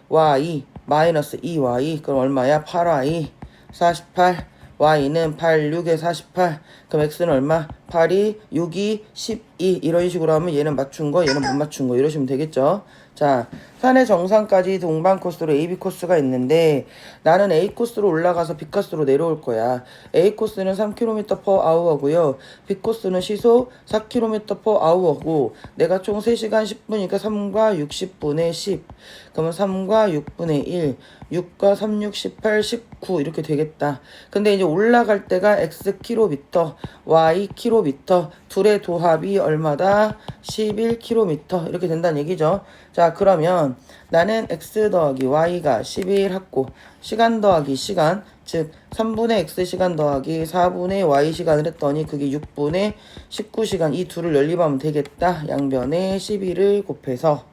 y 마이너스 2y 그럼 얼마야? 8y 48 y는 8, 6에 48 그럼 x는 얼마? 8이 6이 12 이런 식으로 하면 얘는 맞춘 거 얘는 못 맞춘 거 이러시면 되겠죠. 자, 산의 정상까지 동반 코스로 AB 코스가 있는데 나는 A 코스로 올라가서 B 코스로 내려올 거야. A 코스는 3km/h고요. B 코스는 시속 4km/h고 내가 총 3시간 10분이니까 3과 60분의 10 그러면 3과 6분의 1 6과 3, 6, 18, 19 이렇게 되겠다. 근데 이제 올라갈 때가 x 킬로미터, y 킬로미터 둘의 도합이 얼마다? 11km 이렇게 된다는 얘기죠. 자, 그러면 나는 x 더하기 y가 11 했고 시간 더하기 시간 즉 3분의 x 시간 더하기 4분의 y 시간을 했더니 그게 6분의 19시간 이 둘을 연립하면 되겠다. 양변에 11을 곱해서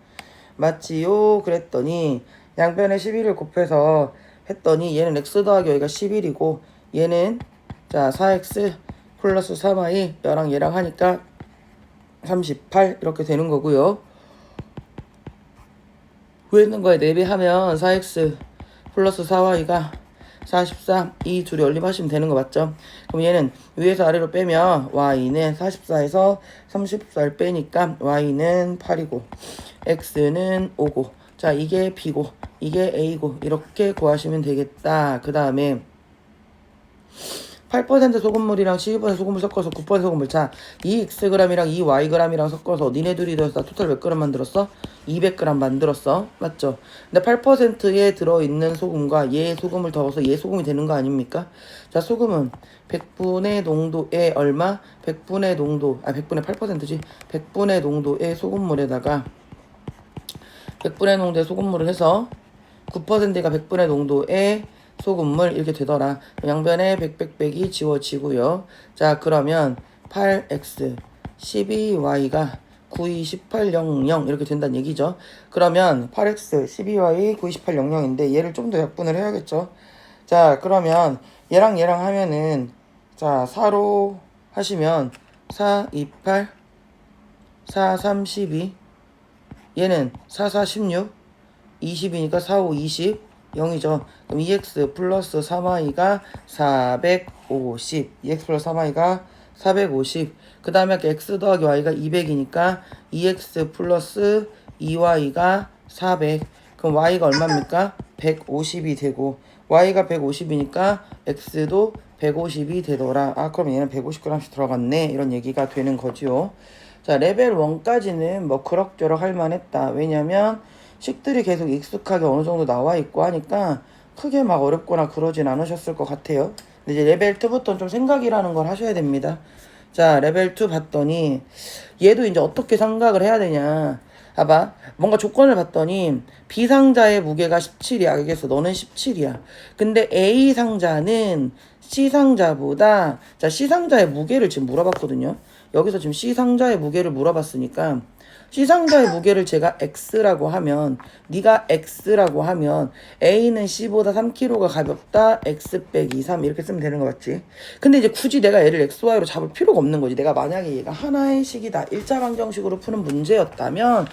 맞지요? 그랬더니 양변에 11을 곱해서 했더니 얘는 x 더하기 y가 11이고 얘는 자 4x 플러스 3y 얘랑 하니까 38 이렇게 되는 거고요. 위에 있는 거에 4배하면 4x 플러스 4y가 43 이 둘이 연립하시면 되는 거 맞죠? 그럼 얘는 위에서 아래로 빼면 y는 44에서 34를 빼니까 y는 8이고 x는 5고 자 이게 b고 이게 a고 이렇게 구하시면 되겠다. 그 다음에 8% 소금물이랑 12% 소금물 섞어서 9% 소금물. 자, 이 xg이랑 이 yg이랑 섞어서 니네 둘이 더해서 토탈 몇 g 만들었어? 200g 만들었어. 맞죠? 근데 8%에 들어있는 소금과 얘 소금을 더해서 얘 소금이 되는 거 아닙니까? 자, 소금은 100분의 농도에 얼마? 100분의 농도, 100분의 8%지. 100분의 농도의 소금물에다가 100분의 농도의 소금물을 해서 9%가 100분의 농도의 소금물 이렇게 되더라. 양변에 100이 지워지고요. 자, 그러면 8x 12y가 92800 이렇게 된다는 얘기죠. 그러면 8x 12y 92800인데 얘를 좀 더 약분을 해야겠죠. 자, 그러면 얘랑 하면은 자 4로 하시면 4, 28 4, 32 얘는 4, 4, 16 20이니까 4, 5, 20 0이죠. 그럼 2x 플러스 3y가 450 2x 플러스 3y가 450 그 다음에 x 더하기 y가 200이니까 2x 플러스 2y가 400 그럼 y가 얼마입니까? 150이 되고 y가 150이니까 x도 150이 되더라. 그럼 얘는 150g씩 들어갔네 이런 얘기가 되는 거지요. 자, 레벨 1까지는 뭐 그럭저럭 할만했다. 왜냐면 식들이 계속 익숙하게 어느 정도 나와 있고 하니까 크게 막 어렵거나 그러진 않으셨을 것 같아요. 근데 이제 레벨 2부터는 좀 생각이라는 걸 하셔야 됩니다. 자, 레벨 2 봤더니 얘도 이제 어떻게 생각을 해야 되냐. 봐봐. 뭔가 조건을 봤더니 B 상자의 무게가 17이야. 알겠어. 너는 17이야. 근데 A 상자는 C 상자보다 자, C 상자의 무게를 지금 물어봤거든요. 여기서 지금 C 상자의 무게를 물어봤으니까 C 상자의 무게를 제가 X라고 하면 네가 X라고 하면 A는 C보다 3kg가 가볍다. X 빼기 3 이렇게 쓰면 되는 거 맞지? 근데 이제 굳이 내가 얘를 XY로 잡을 필요가 없는 거지. 내가 만약에 얘가 하나의 식이다. 일자방정식으로 푸는 문제였다면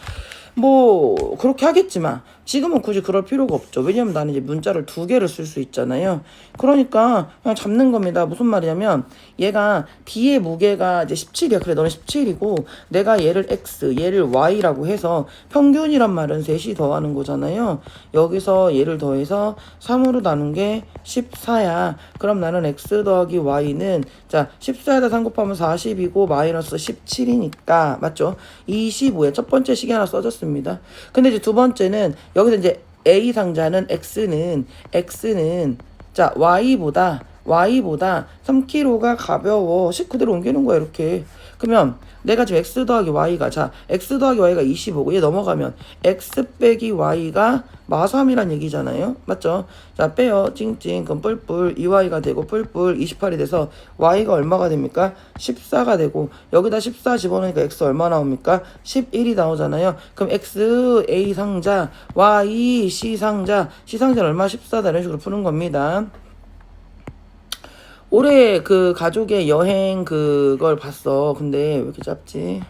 뭐 그렇게 하겠지만 지금은 굳이 그럴 필요가 없죠. 왜냐면 나는 이제 문자를 두 개를 쓸 수 있잖아요. 그러니까 그냥 잡는 겁니다. 무슨 말이냐면 얘가 B의 무게가 이제 17이야. 그래, 너는 17이고 내가 얘를 X, 얘를 Y라고 해서 평균이란 말은 셋이 더하는 거잖아요. 여기서 얘를 더해서 3으로 나눈 게 14야. 그럼 나는 X 더하기 Y는 자 14에다 3 곱하면 40이고 마이너스 17이니까 맞죠? 25에 첫 번째 식이 하나 써졌습니다. 근데 이제 두 번째는 여기서 이제 A 상자는 X는 자 Y보다 3kg가 가벼워. 식 그대로 옮기는 거야 이렇게. 그러면 내가 지금 X 더하기 Y가 자 X 더하기 Y가 25고 얘 넘어가면 X 빼기 Y가 마3이란 얘기잖아요. 맞죠? 자 빼요. 찡찡. 그럼 뿔뿔 2Y가 되고 뿔뿔 28이 돼서 Y가 얼마가 됩니까? 14가 되고 여기다 14 집어넣으니까 X 얼마 나옵니까? 11이 나오잖아요. 그럼 X A 상자 Y C 상자는 얼마? 14다. 이런 식으로 푸는 겁니다. 올해 그 가족의 여행 그걸 봤어. 근데 왜 이렇게 짧지?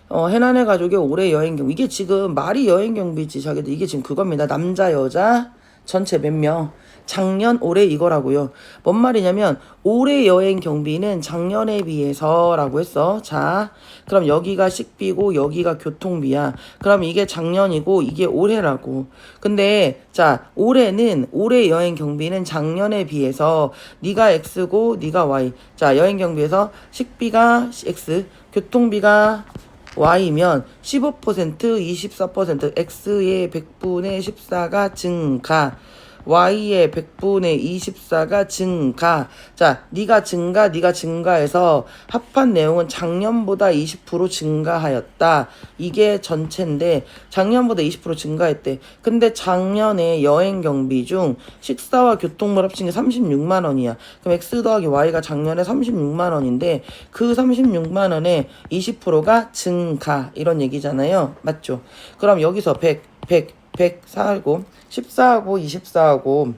해난의 가족의 올해 여행 경비. 이게 지금 말이 여행 경비지 자기들. 이게 지금 그겁니다. 남자 여자 전체 몇 명. 작년 올해 이거라고요. 뭔 말이냐면 올해 여행 경비는 작년에 비해서라고 했어. 자 그럼 여기가 식비고 여기가 교통비야. 그럼 이게 작년이고 이게 올해라고. 근데 자 올해는 올해 여행 경비는 작년에 비해서 네가 X고 네가 Y. 자 여행 경비에서 식비가 X, 교통비가 Y면 15%, 24%, X의 100분의 14가 증가, Y의 100분의 24가 증가. 자, 네가 증가해서 합한 내용은 작년보다 20% 증가하였다. 이게 전체인데 작년보다 20% 증가했대. 근데 작년에 여행 경비 중 식사와 교통물 합친 게 36만 원이야. 그럼 X 더하기 Y가 작년에 36만 원인데 그 36만 원에 20%가 증가. 이런 얘기잖아요. 맞죠? 그럼 여기서 104하고 14하고 24하고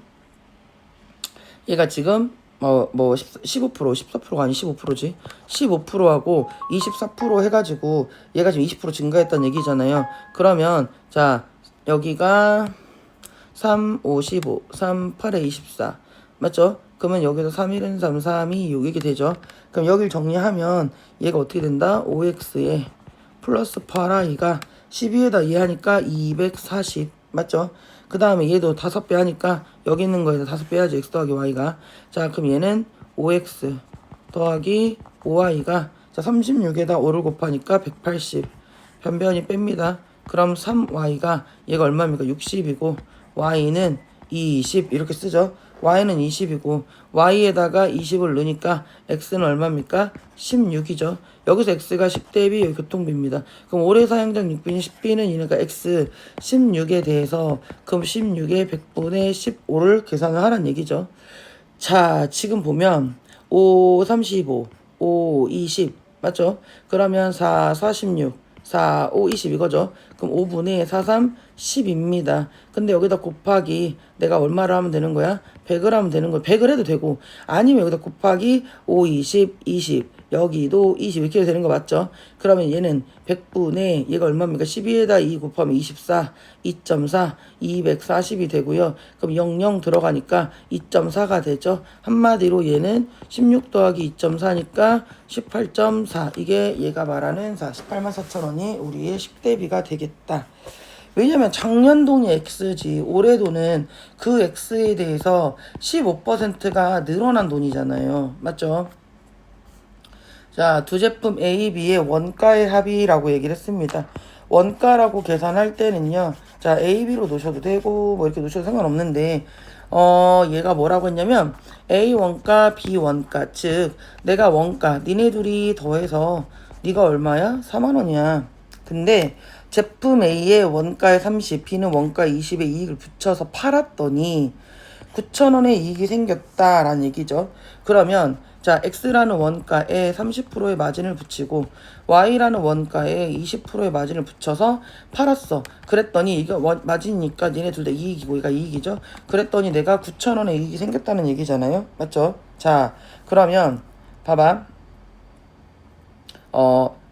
얘가 지금 14%가 아니 15%지. 15%하고 24% 해가지고 얘가 지금 20% 증가했다는 얘기잖아요. 그러면 자 여기가 3, 5, 15, 3, 8에 24 맞죠? 그러면 여기서 3, 1은 3, 3, 2, 6 이렇게 되죠. 그럼 여기를 정리하면 얘가 어떻게 된다? 5x에 플러스 8i가 12에다 2 하니까 240 맞죠? 그 다음에 얘도 5배 하니까 여기 있는 거에서 5배 해야지. x 더하기 y가. 자 그럼 얘는 5x 더하기 5y가 자 36에다 5를 곱하니까 180 변변이 뺍니다. 그럼 3y가 얘가 얼마입니까? 60이고 y는 20 이렇게 쓰죠. y는 20이고 y에다가 20을 넣으니까 x는 얼마입니까? 16이죠. 여기서 x가 10 대비 교통비입니다. 그럼 올해 사용장 6비는 10비는 이니까 x 16에 대해서 그럼 16의 100분의 15를 계산을 하란 얘기죠. 자 지금 보면 5 35 5 20 맞죠? 그러면 4 46 4 5 20 이거죠. 그럼 5분의 4 3 10입니다. 근데 여기다 곱하기 내가 얼마를 하면 되는 거야? 100을 하면 되는 거야. 100을 해도 되고 아니면 여기다 곱하기 5 20 20 여기도 20 이렇게 되는 거 맞죠? 그러면 얘는 100분의 얘가 얼마입니까? 12에다 2 곱하면 24 2.4 240이 되고요. 그럼 00 들어가니까 2.4가 되죠. 한마디로 얘는 16 더하기 2.4니까 18.4 이게 얘가 말하는 18만 4천 원이 우리의 식대비가 되겠다. 왜냐면 작년 돈이 X지 올해 돈은 그 X에 대해서 15%가 늘어난 돈이잖아요. 맞죠? 자, 두 제품 A, B의 원가의 합이라고 얘기를 했습니다. 원가라고 계산할 때는요. 자, A, B로 놓으셔도 되고 뭐 이렇게 놓으셔도 상관없는데 얘가 뭐라고 했냐면 A 원가, B 원가 즉 내가 원가 니네 둘이 더해서 네가 얼마야? 4만 원이야. 근데 제품 A의 원가에 30, B는 원가 20에 이익을 붙여서 팔았더니 9,000원의 이익이 생겼다라는 얘기죠. 그러면 자 X라는 원가에 30%의 마진을 붙이고 Y라는 원가에 20%의 마진을 붙여서 팔았어. 그랬더니 이거 마진이니까 니네 둘 다 이익이고 얘가 이익이죠. 그랬더니 내가 9,000원의 이익이 생겼다는 얘기잖아요. 맞죠? 자 그러면 봐봐.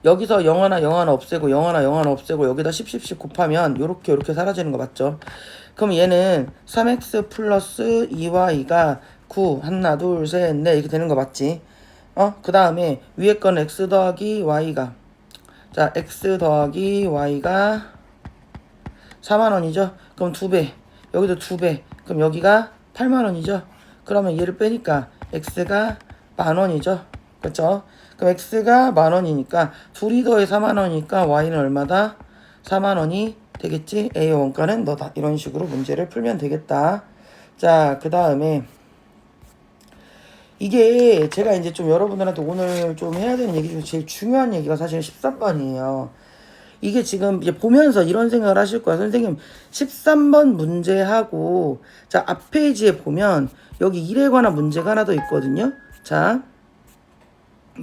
여기서 0 하나 0 하나 없애고 0 하나 0 하나 없애고 여기다 10 곱하면 요렇게 사라지는 거 맞죠? 그럼 얘는 3x 플러스 2y가 9 하나 둘 셋 넷 이렇게 되는 거 맞지? 그 다음에 위에 건 x 더하기 y가 자 x 더하기 y가 4만원이죠? 그럼 2배 여기도 2배 그럼 여기가 8만원이죠? 그러면 얘를 빼니까 x가 만원이죠? 그쵸? 그럼 x가 만원이니까 둘이 더해 4만원이니까 y는 얼마다? 4만원이 되겠지? A의 원가는 너다. 이런 식으로 문제를 풀면 되겠다. 자, 그 다음에 이게 제가 이제 좀 여러분들한테 오늘 좀 해야 되는 얘기 중에 제일 중요한 얘기가 사실 13번이에요. 이게 지금 이제 보면서 이런 생각을 하실 거야. 선생님, 13번 문제하고, 자, 앞 페이지에 보면 여기 일에 관한 문제가 하나 더 있거든요. 자,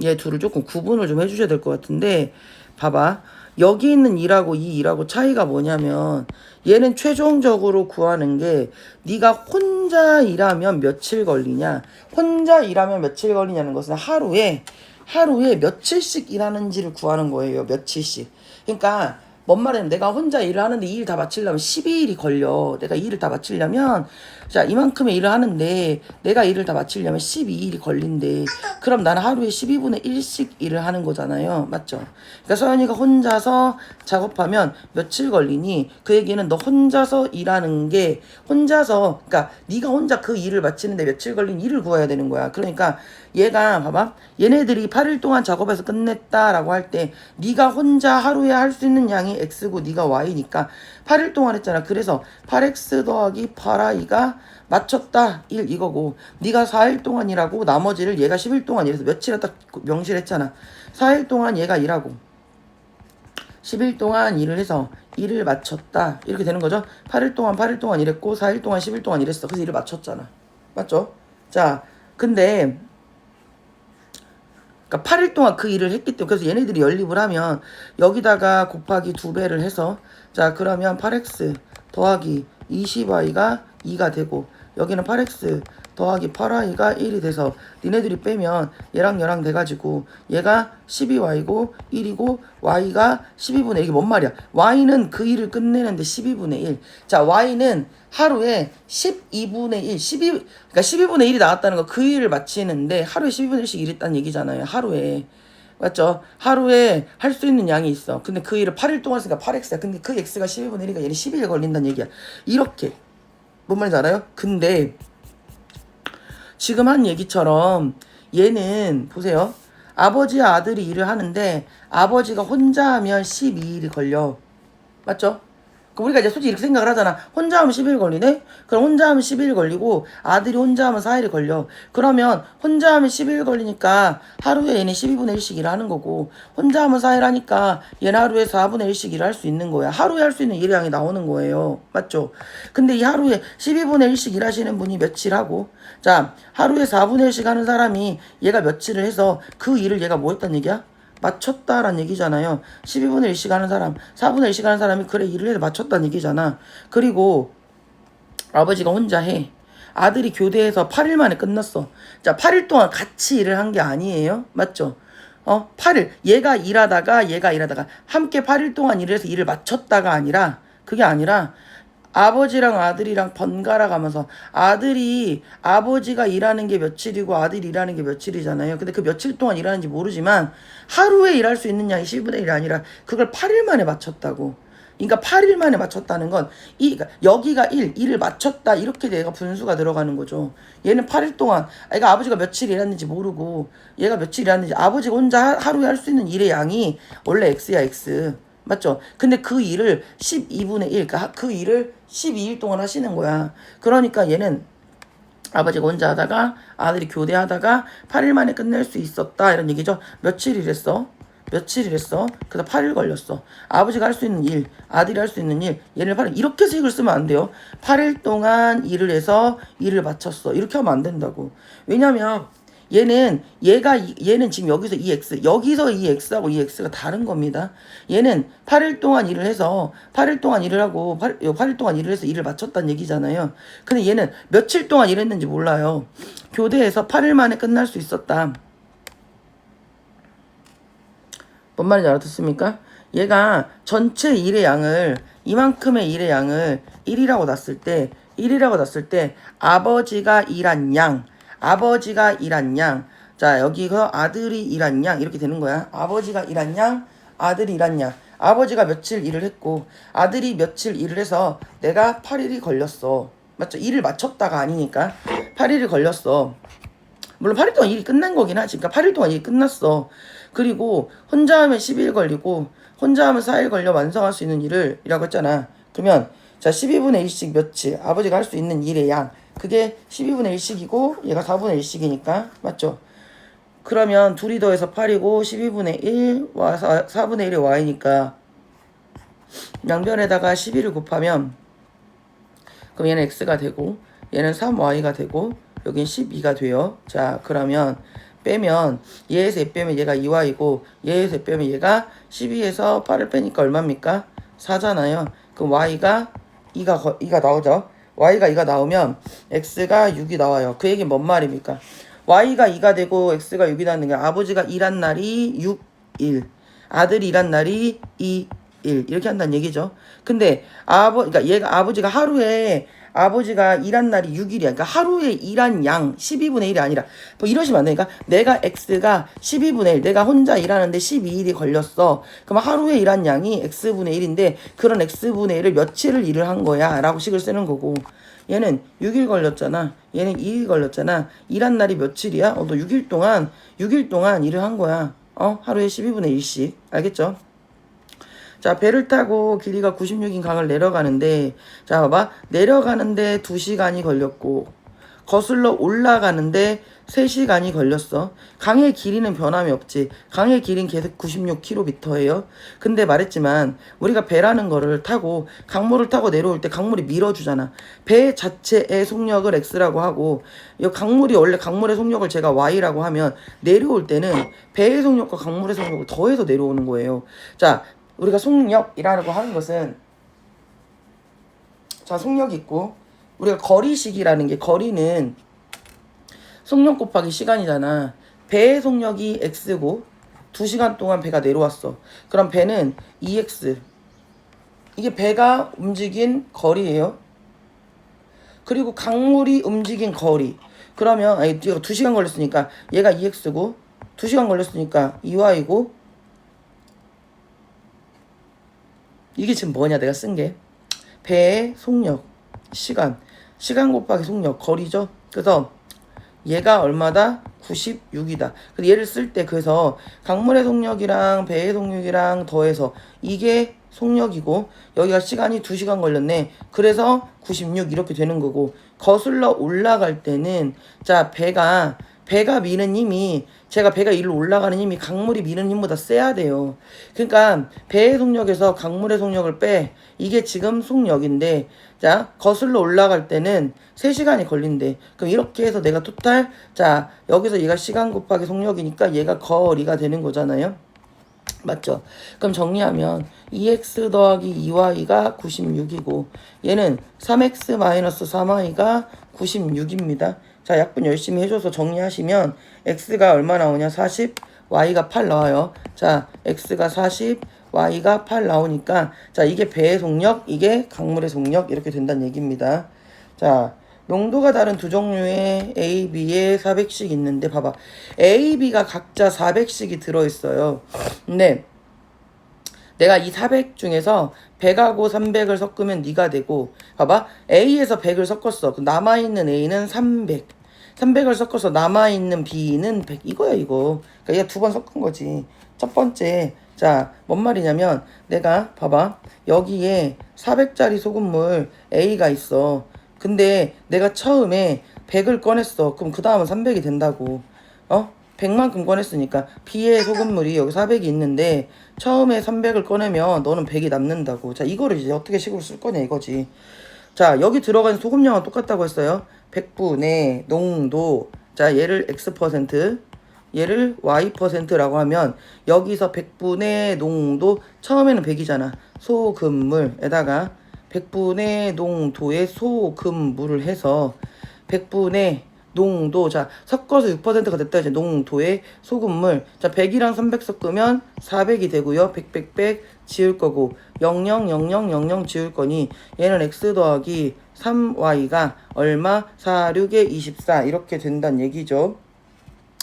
얘 둘을 조금 구분을 좀 해주셔야 될 것 같은데, 봐봐. 여기 있는 일하고 이 일하고 차이가 뭐냐면, 얘는 최종적으로 구하는 게, 네가 혼자 일하면 며칠 걸리냐? 혼자 일하면 며칠 걸리냐는 것은 하루에 며칠씩 일하는지를 구하는 거예요. 며칠씩. 그러니까 뭔 말이냐면 내가 혼자 일을 하는데 이 일 다 마치려면 12일이 걸려. 내가 이 일을 다 마치려면 자 이만큼의 일을 하는데 내가 일을 다 마치려면 12일이 걸린대. 그럼 나는 하루에 12분의 1씩 일을 하는 거잖아요. 맞죠? 그러니까 서연이가 혼자서 작업하면 며칠 걸리니 그 얘기는 너 혼자서 일하는 게 혼자서 그러니까 네가 혼자 그 일을 마치는데 며칠 걸린 일을 구해야 되는 거야. 그러니까 얘가 봐봐 얘네들이 8일 동안 작업해서 끝냈다라고 할 때 네가 혼자 하루에 할 수 있는 양이 x고 네가 y니까 8일 동안 했잖아. 그래서 8x 더하기 8y가 맞췄다 1 이거고 네가 4일 동안 일하고 나머지를 얘가 10일 동안 일해서 며칠에 딱 명시했잖아. 4일 동안 얘가 일하고 10일 동안 일을 해서 일을 마쳤다 이렇게 되는 거죠. 8일 동안 일했고 4일 동안 10일 동안 일했어. 그래서 일을 마쳤잖아. 맞죠? 자 근데 그러니까 8일 동안 그 일을 했기 때문에 그래서 얘네들이 연립을 하면 여기다가 곱하기 2배를 해서 자 그러면 8x 더하기 20y가 2가 되고 여기는 8x 더하기 8y가 1이 돼서 니네들이 빼면 얘랑 돼가지고 얘가 12y고 1이고 y가 12분의 1. 이게 뭔 말이야? y는 그 일을 끝내는데 12분의 1. 자 y는 하루에 12분의 1, 그러니까 12분의 1이 나왔다는 거 그 일을 마치는데 하루에 12분의 1씩 일했다는 얘기잖아요. 하루에. 맞죠? 하루에 할 수 있는 양이 있어. 근데 그 일을 8일 동안 했으니까 8x야. 근데 그 x가 12분의 1이니까 얘는 12일 걸린다는 얘기야. 이렇게. 뭔 말인지 알아요? 근데 지금 한 얘기처럼 얘는 보세요. 아버지와 아들이 일을 하는데 아버지가 혼자 하면 12일이 걸려. 맞죠? 그럼 우리가 이제 솔직히 이렇게 생각을 하잖아. 혼자 하면 10일 걸리네? 그럼 혼자 하면 10일 걸리고 아들이 혼자 하면 4일이 걸려. 그러면 혼자 하면 10일 걸리니까 하루에 얘는 12분의 1씩 일을 하는 거고 혼자 하면 4일 하니까 얘는 하루에 4분의 1씩 일을 할 수 있는 거야. 하루에 할 수 있는 일의 양이 나오는 거예요. 맞죠? 근데 이 하루에 12분의 1씩 일하시는 분이 며칠 하고 자 하루에 4분의 1씩 하는 사람이 얘가 며칠을 해서 그 일을 얘가 뭐 했단 얘기야? 맞췄다라는 얘기잖아요. 12분의 1씩 하는 사람, 4분의 1씩 하는 사람이 그래 일을 해서 맞췄다는 얘기잖아. 그리고 아버지가 혼자 해. 아들이 교대해서 8일 만에 끝났어. 자, 8일 동안 같이 일을 한 게 아니에요. 맞죠? 8일. 얘가 일하다가 함께 8일 동안 일을 해서 일을 마쳤다가 아니라 그게 아니라 아버지랑 아들이랑 번갈아 가면서 아버지가 일하는 게 며칠이고 아들이 일하는 게 며칠이잖아요. 근데 그 며칠 동안 일하는지 모르지만 하루에 일할 수 있는 양이 10분의 1이 아니라 그걸 8일 만에 맞췄다고. 그러니까 8일 만에 맞췄다는 건 그러니까 여기가 1을 맞췄다 이렇게 내가 분수가 들어가는 거죠. 얘는 8일 동안 그러니까 아버지가 며칠 일했는지 모르고 얘가 며칠 일했는지 아버지가 혼자 하루에 할 수 있는 일의 양이 원래 x야 x. 맞죠? 근데 그 일을 12분의 1, 그러니까 그 일을 12일 동안 하시는 거야. 그러니까 얘는 아버지가 혼자 하다가 아들이 교대하다가 8일 만에 끝낼 수 있었다 이런 얘기죠. 며칠 일했어? 그래서 8일 걸렸어. 아버지가 할 수 있는 일, 아들이 할 수 있는 일, 얘를 8일 이렇게 식을 쓰면 안 돼요. 8일 동안 일을 해서 일을 마쳤어. 이렇게 하면 안 된다고. 왜냐면 얘는 지금 여기서 이 x 여기서 이 x하고 이 x가 다른 겁니다. 얘는 8일 동안 일을 해서 8일 동안 일을 하고 8일 동안 일을 해서 일을 마쳤다는 얘기잖아요. 근데 얘는 며칠 동안 일했는지 몰라요. 교대에서 8일 만에 끝날 수 있었다. 뭔 말인지 알아듣습니까? 얘가 전체 일의 양을 이만큼의 일의 양을 1이라고 놨을 때 아버지가 일한 양, 아버지가 일한 양. 자, 여기서 아들이 일한 양 이렇게 되는 거야. 아버지가 일한 양, 아들이 일한 양. 아버지가 며칠 일을 했고 아들이 며칠 일을 해서 내가 8일이 걸렸어. 맞죠? 일을 마쳤다가 아니니까 8일이 걸렸어. 물론 8일 동안 일이 끝난 거긴 하지. 그러니까 8일 동안 일이 끝났어. 그리고 혼자 하면 10일 걸리고 혼자 하면 4일 걸려 완성할 수 있는 일을 이라고 했잖아. 그러면 자 12분의 1씩 며칠 아버지가 할 수 있는 일의 양 그게 12분의 1씩이고 얘가 4분의 1씩이니까 맞죠? 그러면 둘이 더해서 8이고 12분의 1 4분의 1이 y니까 양변에다가 12를 곱하면 그럼 얘는 x가 되고 얘는 3y가 되고 여긴 12가 돼요. 자 그러면 빼면 얘에서 얘 빼면 얘가 2y고 얘에서 얘 빼면 얘가 12에서 8을 빼니까 얼마입니까? 4잖아요. 그럼 y가 2가 나오죠. y가 2가 나오면 x가 6이 나와요. 그 얘기는 뭔 말입니까? y가 2가 되고 x가 6이 나는 게 아버지가 일한 날이 6, 1 아들이 일한 날이 2, 1 이렇게 한다는 얘기죠. 근데 그러니까 얘가 아버지가 하루에 아버지가 일한 날이 6일이야. 그러니까 하루에 일한 양 12분의 1이 아니라 뭐 이러시면 안 되니까 내가 x가 12분의 1 내가 혼자 일하는데 12일이 걸렸어. 그럼 하루에 일한 양이 x분의 1인데 그런 x분의 1을 며칠을 일을 한 거야 라고 식을 쓰는 거고 얘는 6일 걸렸잖아. 얘는 2일 걸렸잖아. 일한 날이 며칠이야? 너 6일 동안 일을 한 거야. 하루에 12분의 1씩. 알겠죠? 자, 배를 타고 길이가 96인 강을 내려가는데, 자, 봐봐. 내려가는데 2시간이 걸렸고, 거슬러 올라가는데 3시간이 걸렸어. 강의 길이는 변함이 없지. 강의 길이는 계속 96km예요. 근데 말했지만 우리가 배라는 거를 타고 강물을 타고 내려올 때 강물이 밀어주잖아. 배 자체의 속력을 x라고 하고 이 강물이 원래 강물의 속력을 제가 y라고 하면 내려올 때는 배의 속력과 강물의 속력을 더해서 내려오는 거예요. 자, 우리가 속력이라고 하는 것은 자, 속력 있고 우리가 거리식이라는 게 거리는 속력 곱하기 시간이잖아. 배의 속력이 x고 2시간 동안 배가 내려왔어. 그럼 배는 2x. 이게 배가 움직인 거리예요. 그리고 강물이 움직인 거리. 그러면 얘가 2시간 걸렸으니까 얘가 2x고 2시간 걸렸으니까 2y고 이게 지금 뭐냐 내가 쓴 게 배의 속력 시간 곱하기 속력 거리죠. 그래서 얘가 얼마다? 96이다. 그래서 얘를 쓸 때 그래서 강물의 속력이랑 배의 속력이랑 더해서 이게 속력이고 여기가 시간이 2시간 걸렸네. 그래서 96 이렇게 되는 거고 거슬러 올라갈 때는 자 배가 미는 힘이 제가 배가 일로 올라가는 힘이 강물이 미는 힘보다 세야 돼요. 그러니까 배의 속력에서 강물의 속력을 빼. 이게 지금 속력인데 자 거슬러 올라갈 때는 3시간이 걸린대. 그럼 이렇게 해서 내가 토탈 자 여기서 얘가 시간 곱하기 속력이니까 얘가 거리가 되는 거잖아요. 맞죠? 그럼 정리하면 2x 더하기 2y가 96이고 얘는 3x 마이너스 3y가 96입니다. 자, 약분 열심히 해줘서 정리하시면 x가 얼마 나오냐? 40, y가 8 나와요. 자, x가 40, y가 8 나오니까 자, 이게 배의 속력, 이게 강물의 속력 이렇게 된다는 얘기입니다. 자, 농도가 다른 두 종류의 A, B에 400씩 있는데 봐봐. A, B가 각자 400씩이 들어있어요. 근데 내가 이 400 중에서 100하고 300을 섞으면 네가 되고 봐봐. A에서 100을 섞었어. 그럼 남아있는 A는 300. 300을 섞어서 남아있는 B는 100. 이거야 이거. 그러니까 얘가 두 번 섞은 거지. 첫 번째 자, 뭔 말이냐면 내가 봐봐. 여기에 400짜리 소금물 A가 있어. 근데 내가 처음에 100을 꺼냈어. 그럼 그 다음은 300이 된다고. 100만큼 꺼냈으니까 B의 소금물이 여기 400이 있는데 처음에 300을 꺼내면 너는 100이 남는다고. 자, 이거를 이제 어떻게 식으로 쓸 거냐 이거지. 자, 여기 들어간 소금량은 똑같다고 했어요. 100분의 농도. 자, 얘를 x%, 얘를 y%라고 하면 여기서 100분의 농도 처음에는 100이잖아. 소금물에다가 100분의 농도의 소금물을 해서 100분의 농도. 자, 섞어서 6%가 됐다. 이제 농도의 소금물. 자, 100이랑 300 섞으면 400이 되고요. 100 지울 거고 0 0 0 0 0 0 지울 거니 얘는 x 더하기 3y가 얼마? 4, 6에 24 이렇게 된다는 얘기죠.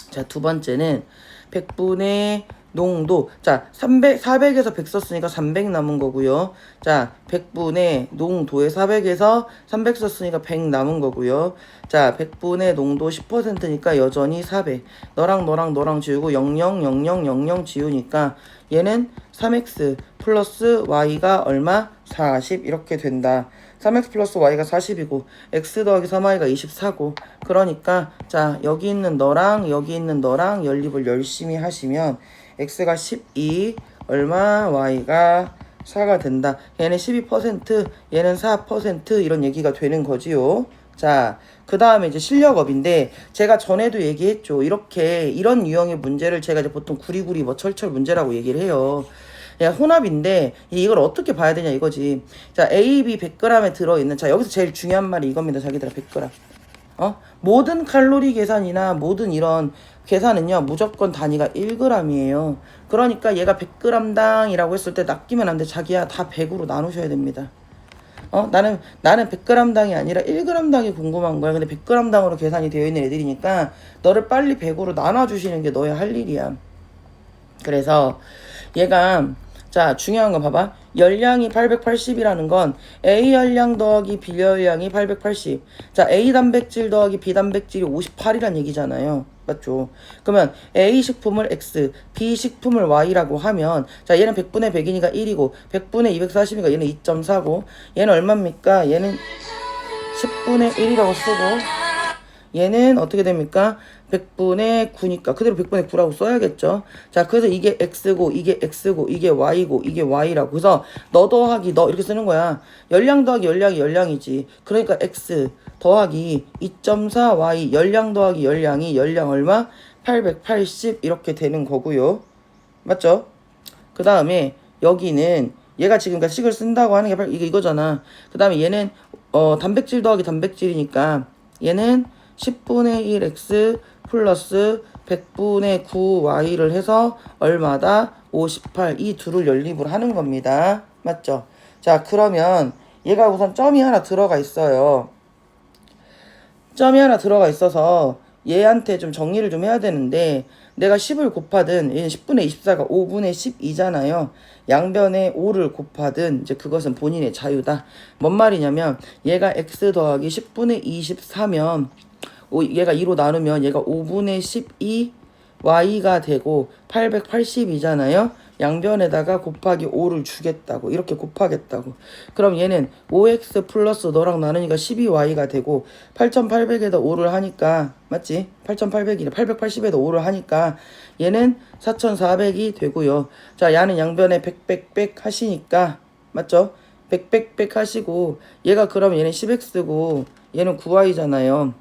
자, 두 번째는 100분의 농도. 자, 400에서 100 썼으니까 300 남은 거고요. 자, 100분의 농도에 400에서 300 썼으니까 100 남은 거고요. 자, 100분의 농도 10%니까 여전히 400. 너랑 지우고 0 0 0 0 0 0 지우니까 얘는 3x 플러스 y가 얼마? 40 이렇게 된다. 3x 플러스 y가 40이고 x 더하기 3y가 24고 그러니까 자, 여기 있는 너랑 여기 있는 너랑 연립을 열심히 하시면 x가 12 얼마 y가 4가 된다. 얘는 12% 얘는 4% 이런 얘기가 되는 거지요. 자, 그 다음에 이제 실력업인데 제가 전에도 얘기했죠. 이렇게 이런 유형의 문제를 제가 이제 보통 구리구리 뭐 철철 문제라고 얘기를 해요. 야, 혼합인데 이걸 어떻게 봐야 되냐 이거지. 자, A, B 100g에 들어있는, 자, 여기서 제일 중요한 말이 이겁니다. 자기들아, 100g. 모든 칼로리 계산이나 모든 이런 계산은요, 무조건 단위가 1g이에요. 그러니까 얘가 100g당이라고 했을 때 낚이면 안 돼. 자기야, 다 100으로 나누셔야 됩니다. 나는 100g당이 아니라 1g당이 궁금한 거야. 근데 100g당으로 계산이 되어 있는 애들이니까 너를 빨리 100으로 나눠주시는 게 너의 할 일이야. 그래서 얘가, 자, 중요한 거 봐봐. 열량이 880이라는 건 A 열량 더하기 B 열량이 880. 자, A 단백질 더하기 B 단백질이 58이란 얘기잖아요. 맞죠? 그러면 A 식품을 X, B 식품을 Y라고 하면, 자, 얘는 100분의 100이니까 1이고 100분의 240이니까 얘는 2.4고 얘는 얼마입니까? 얘는 10분의 1이라고 쓰고 얘는 어떻게 됩니까? 100분의 9니까 그대로 100분의 9라고 써야겠죠. 자, 그래서 이게 x고 이게 x고 이게 y고 이게 y라고. 그래서 너 더하기 너 이렇게 쓰는 거야. 열량 더하기 열량이 열량이지. 그러니까 x 더하기 2.4y 열량 더하기 열량이 열량 얼마? 880 이렇게 되는 거고요. 맞죠? 그 다음에 여기는 얘가 지금 식을 쓴다고 하는 게 이거잖아. 그 다음에 얘는 단백질 더하기 단백질이니까 얘는 10분의 1x 플러스 100분의 9y를 해서 얼마다? 58. 이 둘을 연립을 하는 겁니다. 맞죠? 자, 그러면 얘가 우선 점이 하나 들어가 있어요. 점이 하나 들어가 있어서 얘한테 좀 정리를 좀 해야 되는데, 내가 10을 곱하든 얘는 10분의 24가 5분의 12잖아요. 양변에 5를 곱하든 이제 그것은 본인의 자유다. 뭔 말이냐면 얘가 x 더하기 10분의 24면 얘가 2로 나누면 얘가 5분의 12 y가 되고 880이잖아요. 양변에다가 곱하기 5를 주겠다고, 이렇게 곱하겠다고. 그럼 얘는 5x 플러스 너랑 나누니까 12y가 되고 8800에다 5를 하니까, 맞지? 8800이래. 880에다 5를 하니까 얘는 4400이 되고요. 자, 얘는 양변에 100 하시니까, 맞죠? 100 하시고 얘가 그럼 얘는 10x고 얘는 9y잖아요.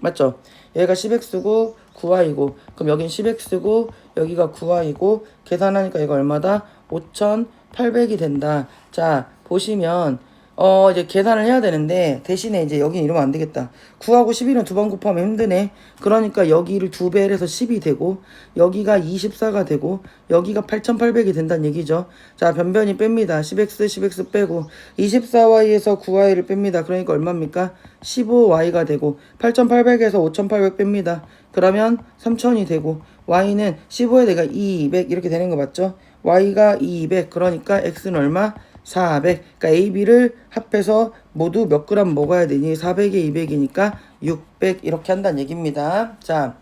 맞죠? 얘가 10x고 9y고 그럼 여긴 10x고 여기가 9y고 계산하니까 얘가 얼마다? 5800이 된다. 자, 보시면 이제 계산을 해야 되는데 대신에 이제 여긴 이러면 안 되겠다. 9하고 11은 두 번 곱하면 힘드네. 그러니까 여기를 2배를 해서 10이 되고 여기가 24가 되고 여기가 8800이 된다는 얘기죠. 자, 변변이 뺍니다. 10x 빼고 24y에서 9y를 뺍니다. 그러니까 얼마입니까? 15y가 되고 8800에서 5800 뺍니다. 그러면 3000이 되고 y는 15에 내가 200 이렇게 되는 거 맞죠? y가 200 그러니까 x는 얼마? 400. 그러니까 A, B를 합해서 모두 몇 그램 먹어야 되니? 400에 200이니까 600 이렇게 한다는 얘기입니다. 자,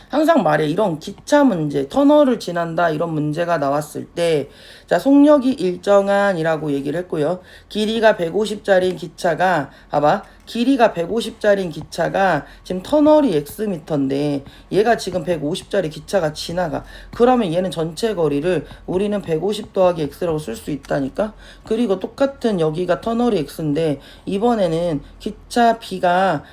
항상 말해. 이런 기차 문제, 터널을 지난다 이런 문제가 나왔을 때, 자, 속력이 일정한이라고 얘기를 했고요. 길이가 150짜리인 기차가, 봐봐. 길이가 150짜리인 기차가 지금 터널이 x미터인데 얘가 지금 150짜리 기차가 지나가. 그러면 얘는 전체 거리를 우리는 150 더하기 x라고 쓸 수 있다니까. 그리고 똑같은 여기가 터널이 x인데 이번에는 기차 B가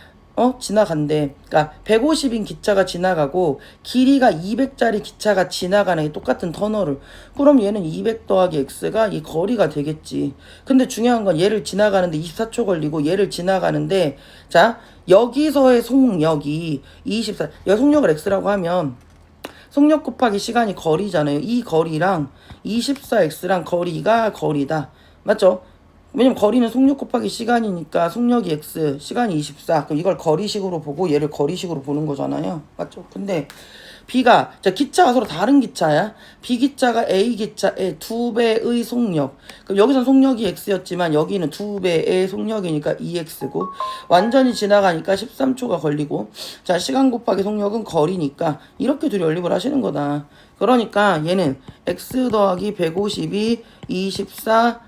지나간대. 그러니까 150인 기차가 지나가고 길이가 200짜리 기차가 지나가는 게 똑같은 터널을. 그럼 얘는 200 더하기 x가 이 거리가 되겠지. 근데 중요한 건 얘를 지나가는데 24초 걸리고 얘를 지나가는데 자, 여기서의 속력이 24. 여기 속력을 x라고 하면 속력 곱하기 시간이 거리잖아요. 이 거리랑 24x랑 거리다. 맞죠? 왜냐면 거리는 속력 곱하기 시간이니까 속력이 x, 시간이 24. 그럼 이걸 거리식으로 보고 얘를 거리식으로 보는 거잖아요. 맞죠? 근데 B가 기차가 서로 다른 기차야. B 기차가 A 기차의 2배의 속력. 그럼 여기선 속력이 x였지만 여기는 2배의 속력이니까 2x고 완전히 지나가니까 13초가 걸리고 자 시간 곱하기 속력은 거리니까 이렇게 둘이 연립을 하시는 거다. 그러니까 얘는 x 더하기 152 24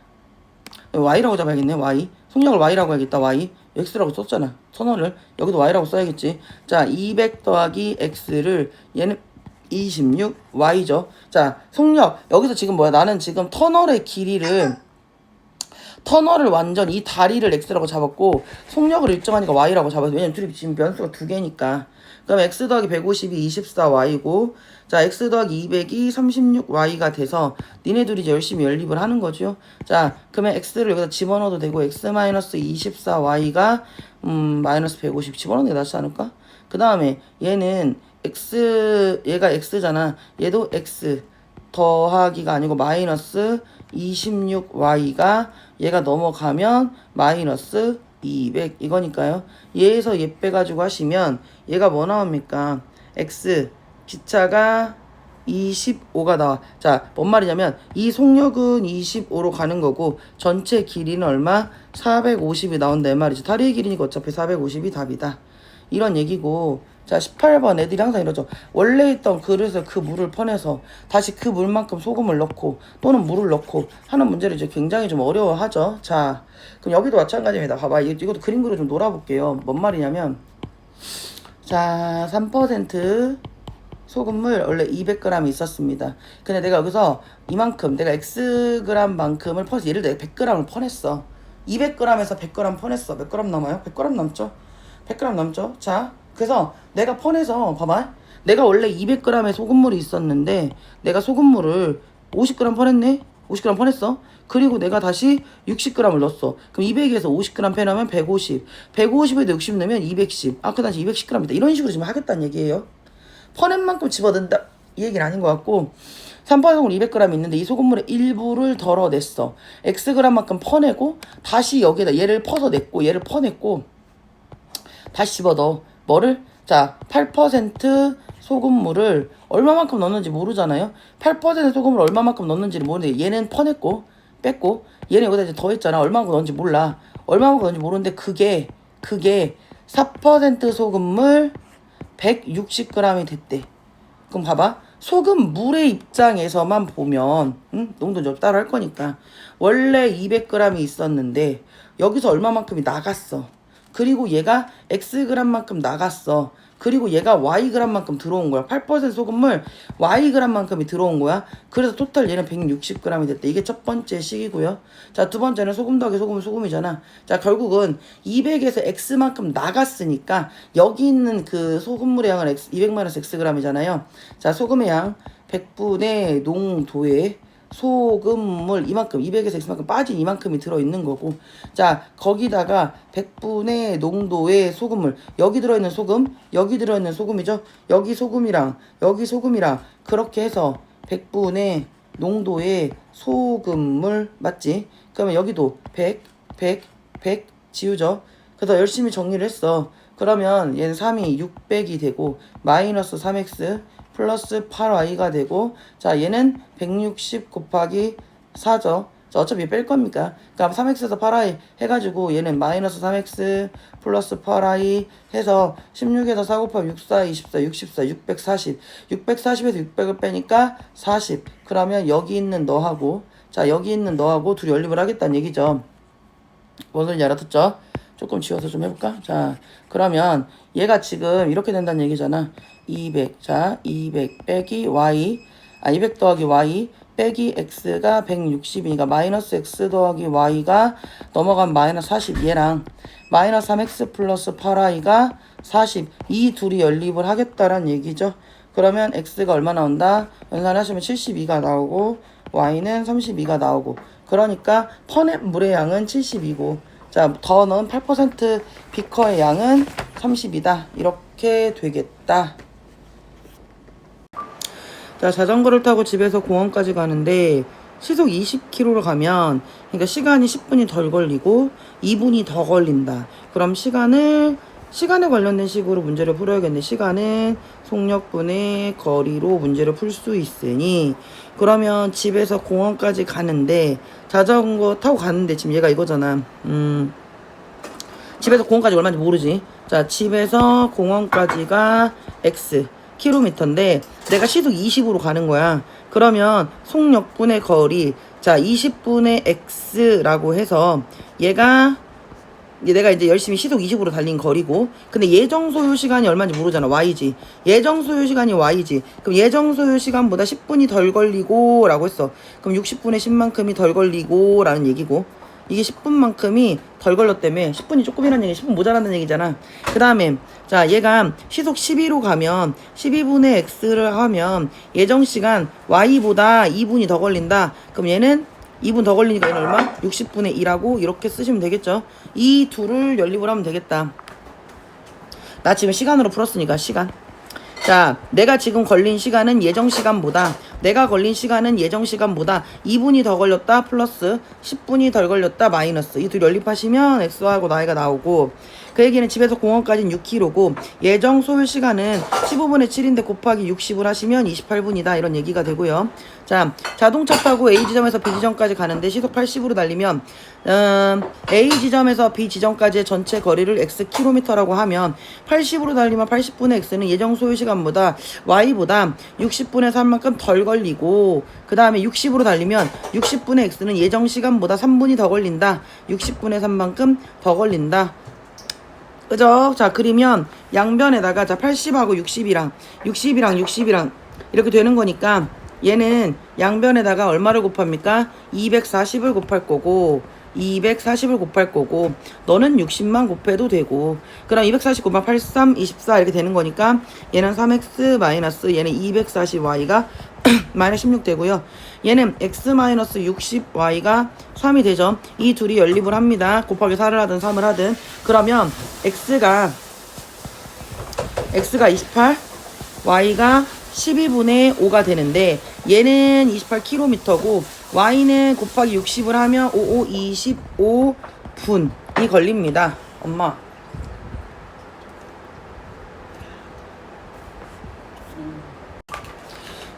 y라고 잡아야겠네. y 속력을 y라고 해야겠다. y x라고 썼잖아. 선어를 여기도 y라고 써야겠지. 자 200 더하기 x를 얘는 26 y죠. 자 속력 여기서 지금 뭐야, 나는 지금 터널을 완전 이 다리를 x라고 잡았고 속력을 일정하니까 y라고 잡았어. 왜냐면 둘이 지금 변수가 두 개니까. 그럼 x 더하기 152 24y고 자 x 더하기 200이 36y가 돼서 니네 둘이 이제 열심히 연립을 하는 거죠. 자 그러면 x를 여기다 집어넣어도 되고 x 마이너스 24y가 마이너스 150 집어넣는 게 낫지 않을까? 그 다음에 얘는 얘가 x잖아. 얘도 x 더하기가 아니고 마이너스 26y가 얘가 넘어가면 마이너스 200 이거니까요. 얘에서 얘 빼가지고 하시면 얘가 뭐 나옵니까? x 기차가 25가 나와. 자, 뭔 말이냐면 이 속력은 25로 가는 거고 전체 길이는 얼마? 450이 나온다 이 말이죠. 다리의 길이니까 어차피 450이 답이다. 이런 얘기고 자 18번 애들이 항상 이러죠. 원래 있던 그릇에 그 물을 퍼내서 다시 그 물만큼 소금을 넣고 또는 물을 넣고 하는 문제를 이제 굉장히 좀 어려워하죠. 자 그럼 여기도 마찬가지입니다. 봐봐, 이것도 그림 그려 좀 놀아볼게요. 뭔 말이냐면 자 3% 소금물 원래 200g 있었습니다. 근데 내가 여기서 이만큼 내가 xg만큼을 퍼서 예를 들어 100g을 퍼냈어. 200g에서 100g 퍼냈어. 몇 g 남아요? 100g 남죠? 100g 남죠? 자 그래서 내가 퍼내서 봐봐, 내가 원래 200g의 소금물이 있었는데 내가 소금물을 50g 퍼냈네. 50g 퍼냈어. 그리고 내가 다시 60g을 넣었어. 그럼 200에서 50g 빼내면 150. 150에도 60 넣으면 210. 그 당시 210g이다. 이런 식으로 지금 하겠다는 얘기예요. 퍼낸 만큼 집어넣는다 이 얘기는 아닌 것 같고, 삼파소금 200g 있는데 이 소금물의 일부를 덜어냈어. xg만큼 퍼내고 다시 여기다 얘를 퍼서 냈고 얘를 퍼냈고 다시 집어넣어. 뭐를? 자 8% 소금물을 얼마만큼 넣는지 모르잖아요. 8% 소금을 얼마만큼 넣는지를 모르는데 얘는 퍼냈고 뺐고 얘는 여기다 이제 더했잖아. 얼마만큼 넣는지 몰라. 얼마만큼 넣는지 모르는데 그게 4% 소금물 160g이 됐대. 그럼 봐봐. 소금물의 입장에서만 보면 농도 좀 따로 할 거니까 원래 200g이 있었는데 여기서 얼마만큼이 나갔어. 그리고 얘가 xg만큼 나갔어. 그리고 얘가 yg만큼 들어온 거야. 8% 소금물 yg만큼이 들어온 거야. 그래서 토탈 얘는 160g이 됐대. 이게 첫 번째 식이고요. 자, 두 번째는 소금 더하기 소금은 소금이잖아. 자, 결국은 200에서 x만큼 나갔으니까 여기 있는 그 소금물의 양은 200-xg이잖아요. 자, 소금의 양 100분의 농도의 소금물 이만큼 200에서 x만큼 빠진 이만큼이 들어있는 거고, 자 거기다가 100분의 농도의 소금물, 여기 들어있는 소금 여기 들어있는 소금이죠. 여기 소금이랑 여기 소금이랑 그렇게 해서 100분의 농도의 소금물 맞지? 그러면 여기도 100 지우죠. 그래서 열심히 정리를 했어. 그러면 얘는 3이 600이 되고 마이너스 3x 플러스 8y가 되고, 자 얘는 160 곱하기 4죠. 자, 어차피 뺄 겁니까? 그러니까 3x에서 8y 해가지고 얘는 마이너스 3x 플러스 8y 해서 16에서 4 곱하기 6, 4, 24, 64, 640. 640에서 600을 빼니까 40. 그러면 여기 있는 너하고 자 여기 있는 너하고 둘이 연립을 하겠다는 얘기죠. 뭔 소리인지 알아듣죠? 조금 지워서 좀 해볼까? 자 그러면 얘가 지금 이렇게 된다는 얘기잖아. 200 자 200 빼기 y 200 더하기 y 빼기 x가 160이니까 마이너스 x 더하기 y가 넘어간 마이너스 40 얘랑 마이너스 3x 플러스 8y가 40 이 둘이 연립을 하겠다란 얘기죠. 그러면 x가 얼마 나온다? 연산하시면 72가 나오고 y는 32가 나오고 그러니까 퍼넷 물의 양은 72고 자, 더 넣은 8% 비커의 양은 30이다. 이렇게 되겠다. 자, 자전거를 타고 집에서 공원까지 가는데 시속 20km로 가면 그러니까 시간이 10분이 덜 걸리고 2분이 더 걸린다. 그럼 시간에 관련된 식으로 문제를 풀어야겠네. 시간은 속력분의 거리로 문제를 풀 수 있으니 그러면 집에서 공원까지 가는데 자전거 타고 가는데 지금 얘가 이거잖아. 집에서 공원까지 얼마인지 모르지. 자, 집에서 공원까지가 x 킬로미터인데 내가 시속 20으로 가는 거야. 그러면 속력분의 거리 자 20분의 x라고 해서 내가 이제 열심히 시속 20으로 달린 거리고 근데 예정 소요 시간이 얼마인지 모르잖아. y지. 예정 소요 시간이 y지. 그럼 예정 소요 시간보다 10분이 덜 걸리고 라고 했어. 그럼 60분의 10만큼이 덜 걸리고 라는 얘기고 이게 10분만큼이 덜 걸렸다며 10분이 조금이라는 얘기 10분 모자란다는 얘기잖아. 그 다음에 자 얘가 시속 12로 가면 12분의 x를 하면 예정시간 y보다 2분이 더 걸린다. 그럼 얘는 2분 더 걸리니까 얘는 얼마? 60분의 1하고 이렇게 쓰시면 되겠죠. 이 둘을 연립을 하면 되겠다. 나 지금 시간으로 풀었으니까 시간. 자, 내가 지금 걸린 시간은 예정 시간보다 2분이 더 걸렸다 플러스 10분이 덜 걸렸다 마이너스 이 둘 연립하시면 x하고 y가 나오고 그 얘기는 집에서 공원까지는 6km고 예정 소요 시간은 15분의 7인데 곱하기 60을 하시면 28분이다 이런 얘기가 되고요. 자, 자동차 타고 A 지점에서 B 지점까지 가는데 시속 80으로 달리면 A 지점에서 B 지점까지의 전체 거리를 x 킬로미터라고 하면 80으로 달리면 80분의 x는 예정 소요 시간보다 y보다 60분의 3만큼 덜 걸리고 그 다음에 60으로 달리면 60분의 x는 예정 시간보다 3분이 더 걸린다. 60분의 3만큼 더 걸린다. 그죠? 자, 그리면 양변에다가 자 80하고 60이랑 이렇게 되는 거니까 얘는 양변에다가 얼마를 곱합니까? 240을 곱할 거고 너는 60만 곱해도 되고 그럼 240 곱하면 83, 24 이렇게 되는 거니까 얘는 3x 마이너스 얘는 240y가 마이너스 16 되고요. 얘는 x 마이너스 60y가 3이 되죠. 이 둘이 연립을 합니다. 곱하기 4를 하든 3을 하든 그러면 x가 28 y가 12분의 5가 되는데 얘는 28km고 y는 곱하기 60을 하면 25분이 걸립니다. 엄마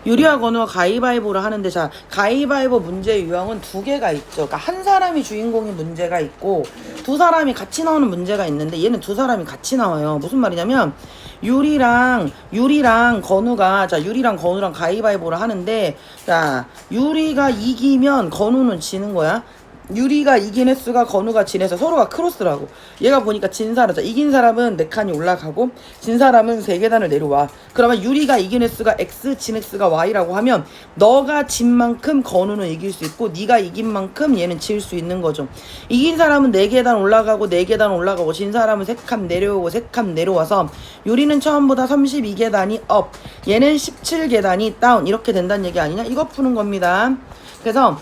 유리와 건우가 가위바위보를 하는데 자 가위바위보 문제 유형은 두 개가 있죠. 그러니까 한 사람이 주인공인 문제가 있고 두 사람이 같이 나오는 문제가 있는데 얘는 두 사람이 같이 나와요. 무슨 말이냐면 유리랑 건우가 자 유리랑 건우랑 가위바위보를 하는데 자 유리가 이기면 건우는 지는 거야. 유리가 이긴 횟수가 건우가 진 횟수 서로가 크로스라고. 얘가 보니까 진 사람, 자, 이긴 사람은 4칸이 올라가고 진 사람은 3계단을 내려와. 그러면 유리가 이긴 횟수가 x, 진 x가 y라고 하면 너가 진 만큼 건우는 이길 수 있고 네가 이긴 만큼 얘는 질 수 있는 거죠. 이긴 사람은 4계단 올라가고 4계단 올라가고 진 사람은 3칸 내려오고 3칸 내려와서 유리는 처음보다 32계단이 업, 얘는 17계단이 다운 이렇게 된다는 얘기 아니냐? 이거 푸는 겁니다. 그래서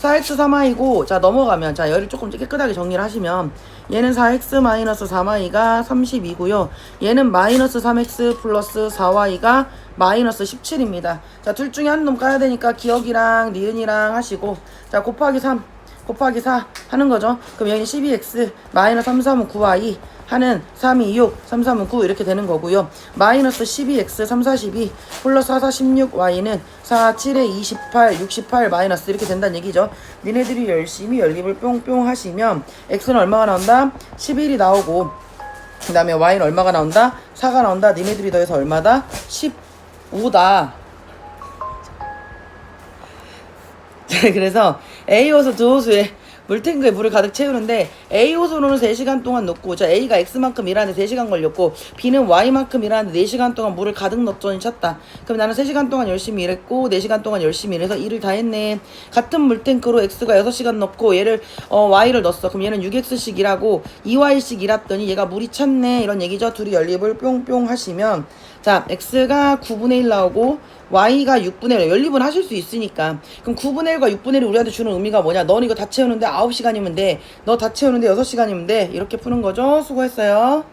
4x 3y고 자 넘어가면 자 얘를 조금 깨끗하게 정리를 하시면 얘는 4x 마이너스 3y가 32고요. 얘는 마이너스 3x 플러스 4y가 마이너스 17입니다. 자 둘 중에 한 놈 까야 되니까 기억이랑 니은이랑 하시고 자 곱하기 3 곱하기 4 하는 거죠. 그럼 여기 12x 마이너스 3, 3은 9y 하는 3, 2, 6, 3, 3은 9 이렇게 되는 거고요. 마이너스 12x 3, 4, 12 플러스 4, 4, 16y는 4, 7에 28, 68 마이너스 이렇게 된다는 얘기죠. 니네들이 열심히 연립을 뿅뿅 하시면 x는 얼마가 나온다? 11이 나오고 그 다음에 y는 얼마가 나온다? 4가 나온다. 니네들이 더해서 얼마다? 15다. 그래서 A호수 두 호수의 물탱크에 물을 가득 채우는데 A 호선으로 3시간 동안 넣고 자 A가 X만큼 일하는데 3시간 걸렸고 B는 Y만큼 일하는데 4시간 동안 물을 가득 넣었더니 찼다. 그럼 나는 3시간 동안 열심히 일했고 4시간 동안 열심히 일해서 일을 다 했네. 같은 물탱크로 X가 6시간 넣고 얘를 Y를 넣었어. 그럼 얘는 6X씩 일하고 2Y씩 일했더니 얘가 물이 찼네. 이런 얘기죠. 둘이 연립을 뿅뿅 하시면 자 X가 9분의 1 나오고 Y가 6분의 1 연립은 하실 수 있으니까 그럼 9분의 1과 6분의 1이 우리한테 주는 의미가 뭐냐. 넌 이거 다 채우는데 9시간이면 돼. 너 다 채우는데 6시간이면 돼. 이렇게 푸는 거죠. 수고했어요.